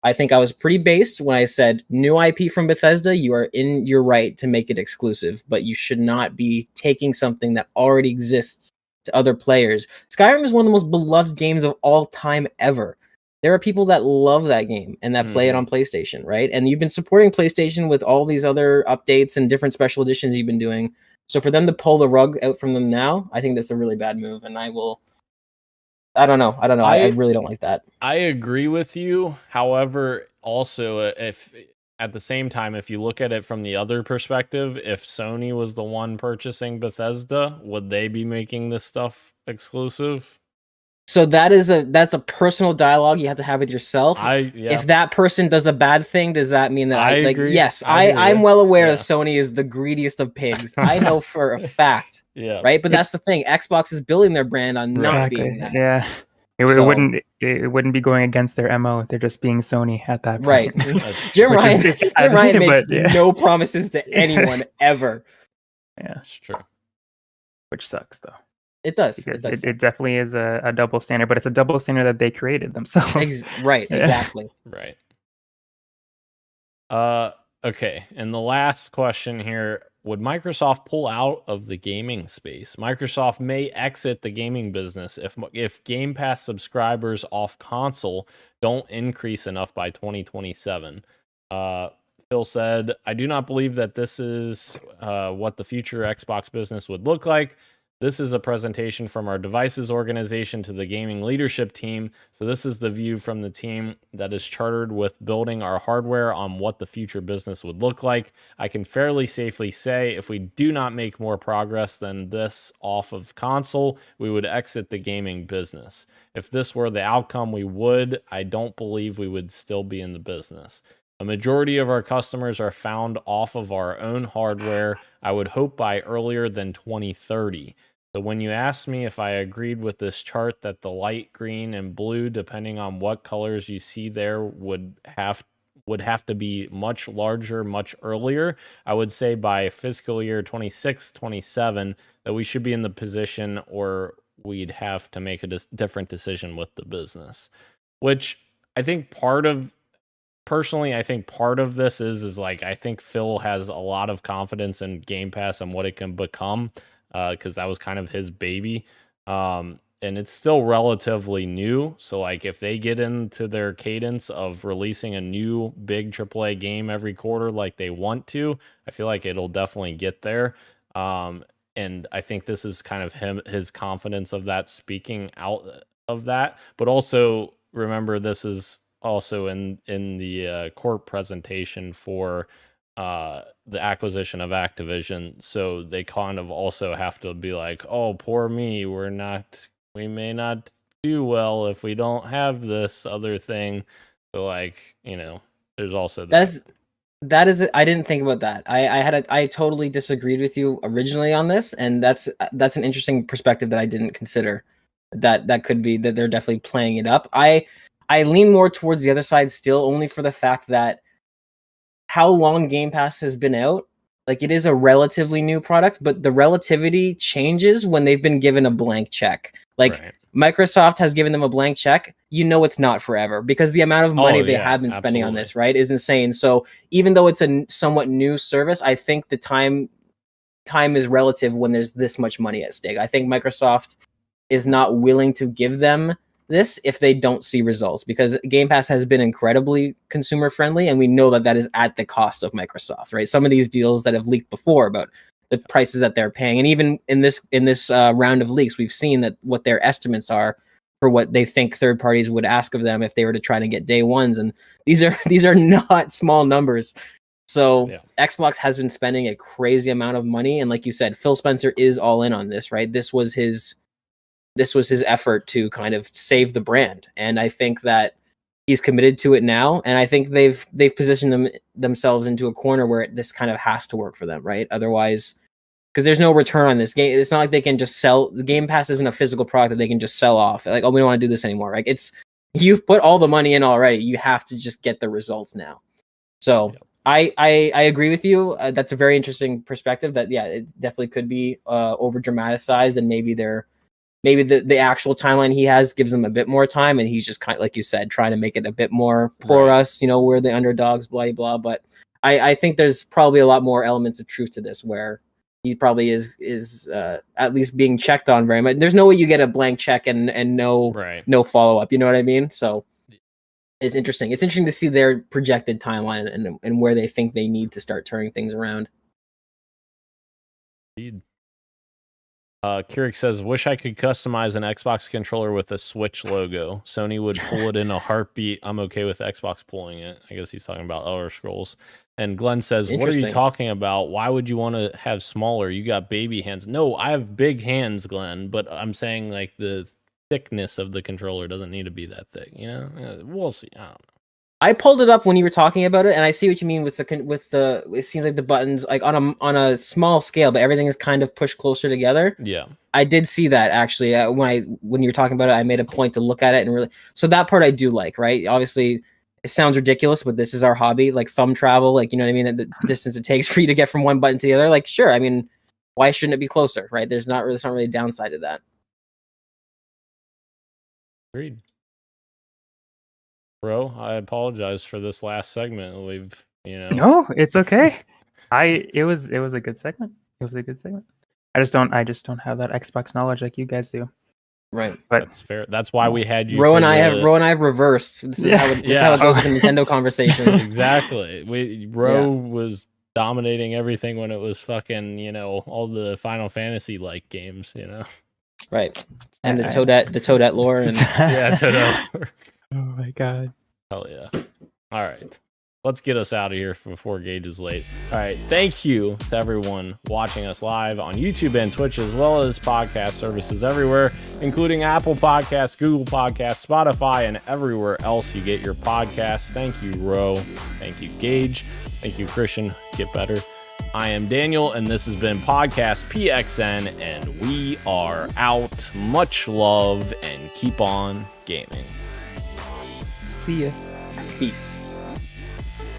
I think I was pretty based when I said new IP from Bethesda. You are in your right to make it exclusive, but you should not be taking something that already exists to other players. Skyrim is one of the most beloved games of all time ever. There are people that love that game and that play it on PlayStation, right? And you've been supporting PlayStation with all these other updates and different special editions you've been doing. So for them to pull the rug out from them now, I think that's a really bad move. And I don't know. I really don't like that. I agree with you. However, also, if at the same time, if you look at it from the other perspective, if Sony was the one purchasing Bethesda, would they be making this stuff exclusive? So that's a personal dialogue you have to have with yourself. If that person does a bad thing, does that mean that I like agree. yes, I hear I'm ya. well aware that Yeah. Sony is the greediest of pigs. I know for a fact, Yeah. right? But that's the thing. Xbox is building their brand on not Exactly. being that. Yeah. So- It wouldn't be going against their MO. They're just being Sony at that point. Right. That's Jim Which Ryan, is sad, Jim Ryan makes but yeah. no promises to anyone ever. Yeah, That's true. which sucks though. It does. Because It does. it definitely is a double standard, but it's a double standard that they created themselves. Right, Yeah. exactly. Right. Okay. And the last question here, would Microsoft pull out of the gaming space? Microsoft may exit the gaming business if Game Pass subscribers off console don't increase enough by 2027. Phil said, I do not believe that this is what the future Xbox business would look like. This is a presentation from our devices organization to the gaming leadership team. So this is the view from the team that is chartered with building our hardware on what the future business would look like. I can fairly safely say if we do not make more progress than this off of console, we would exit the gaming business. If this were the outcome, we would. I don't believe we would still be in the business. A majority of our customers are found off of our own hardware, I would hope by earlier than 2030. So when you asked me if I agreed with this chart that the light green and blue, depending on what colors you see there, would have to be much larger, much earlier, I would say by fiscal year 26, 27, that we should be in the position or we'd have to make a different decision with the business. Which I think personally, I think part of this is like, I think Phil has a lot of confidence in Game Pass and what it can become, because that was kind of his baby. And it's still relatively new. So like if they get into their cadence of releasing a new big AAA game every quarter like they want to, I feel like it'll definitely get there. And I think this is kind of his confidence of that speaking out of that. But also remember, this is also in the court presentation for the acquisition of Activision, so they kind of also have to be like, oh, poor me, we may not do well if we don't have this other thing. So like, there's also that is I didn't think about that. I totally disagreed with you originally on this, and that's an interesting perspective that I didn't consider. That could be that they're definitely playing it up. I lean more towards the other side still, only for the fact that how long Game Pass has been out, like it is a relatively new product, but the relativity changes when they've been given a blank check. Like right. Microsoft has given them a blank check, it's not forever because the amount of money they have been spending on this, right, is insane. So even though it's a somewhat new service, I think the time is relative when there's this much money at stake. I think Microsoft is not willing to give them this if they don't see results, because Game Pass has been incredibly consumer friendly, and we know that is at the cost of Microsoft, right? Some of these deals that have leaked before about the prices that they're paying, and even in this round of leaks, we've seen that what their estimates are for what they think third parties would ask of them if they were to try to get day ones, and these are not small numbers. So Yeah. Xbox has been spending a crazy amount of money, and like you said, Phil Spencer is all in on this, right? This was his effort to kind of save the brand, and I think that he's committed to it now, and I think they've positioned themselves into a corner where this kind of has to work for them, right? Otherwise, because there's no return on this game, it's not like they can just sell. The Game Pass isn't a physical product that they can just sell off. Like, oh, we don't want to do this anymore. Like, it's you've put all the money in already. You have to just get the results now. So. Yep. I agree with you. That's a very interesting perspective. That it definitely could be over dramatized, and maybe the actual timeline he has gives them a bit more time, and he's just kind of, like you said, trying to make it a bit more for us. We're the underdogs, blah blah. But I think there's probably a lot more elements of truth to this, where he probably is at least being checked on very much. There's no way you get a blank check and no follow up. You know what I mean? So. It's interesting. It's interesting to see their projected timeline and where they think they need to start turning things around. Indeed. Keurig says, wish I could customize an Xbox controller with a Switch logo. Sony would pull it in a heartbeat. I'm okay with Xbox pulling it. I guess he's talking about Elder Scrolls. And Glenn says, what are you talking about? Why would you want to have smaller? You got baby hands. No, I have big hands, Glenn, but I'm saying like the thickness of the controller doesn't need to be that thick, we'll see. I don't know. I pulled it up when you were talking about it, and I see what you mean with the it seems like the buttons like on a small scale, but everything is kind of pushed closer together. Yeah, I did see that actually. When you were talking about it, I made a point to look at it and really. So that part I do like, right? Obviously, it sounds ridiculous, but this is our hobby, like thumb travel, like you know what I mean. The distance it takes for you to get from one button to the other, like sure. I mean, why shouldn't it be closer, right? There's not really a downside to that. Agreed. Bro, I apologize for this last segment. We've, No, it's okay. It was a good segment. It was a good segment. I just don't have that Xbox knowledge like you guys do. Right. But that's fair. That's why we had you. Ro and I have reversed. This is how it goes with the Nintendo conversations. Exactly. Ro was dominating everything when it was fucking, all the Final Fantasy like games, Right. And the Toadette lore and Toadette lore. Oh my god. Hell yeah. All right. Let's get us out of here before Gage is late. All right. Thank you to everyone watching us live on YouTube and Twitch, as well as podcast services everywhere, including Apple Podcasts, Google Podcasts, Spotify, and everywhere else you get your podcasts. Thank you, Ro. Thank you, Gage. Thank you, Christian. Get better. I am Daniel, and this has been Podcast PXN, and we are out. Much love, and keep on gaming. See ya. Peace.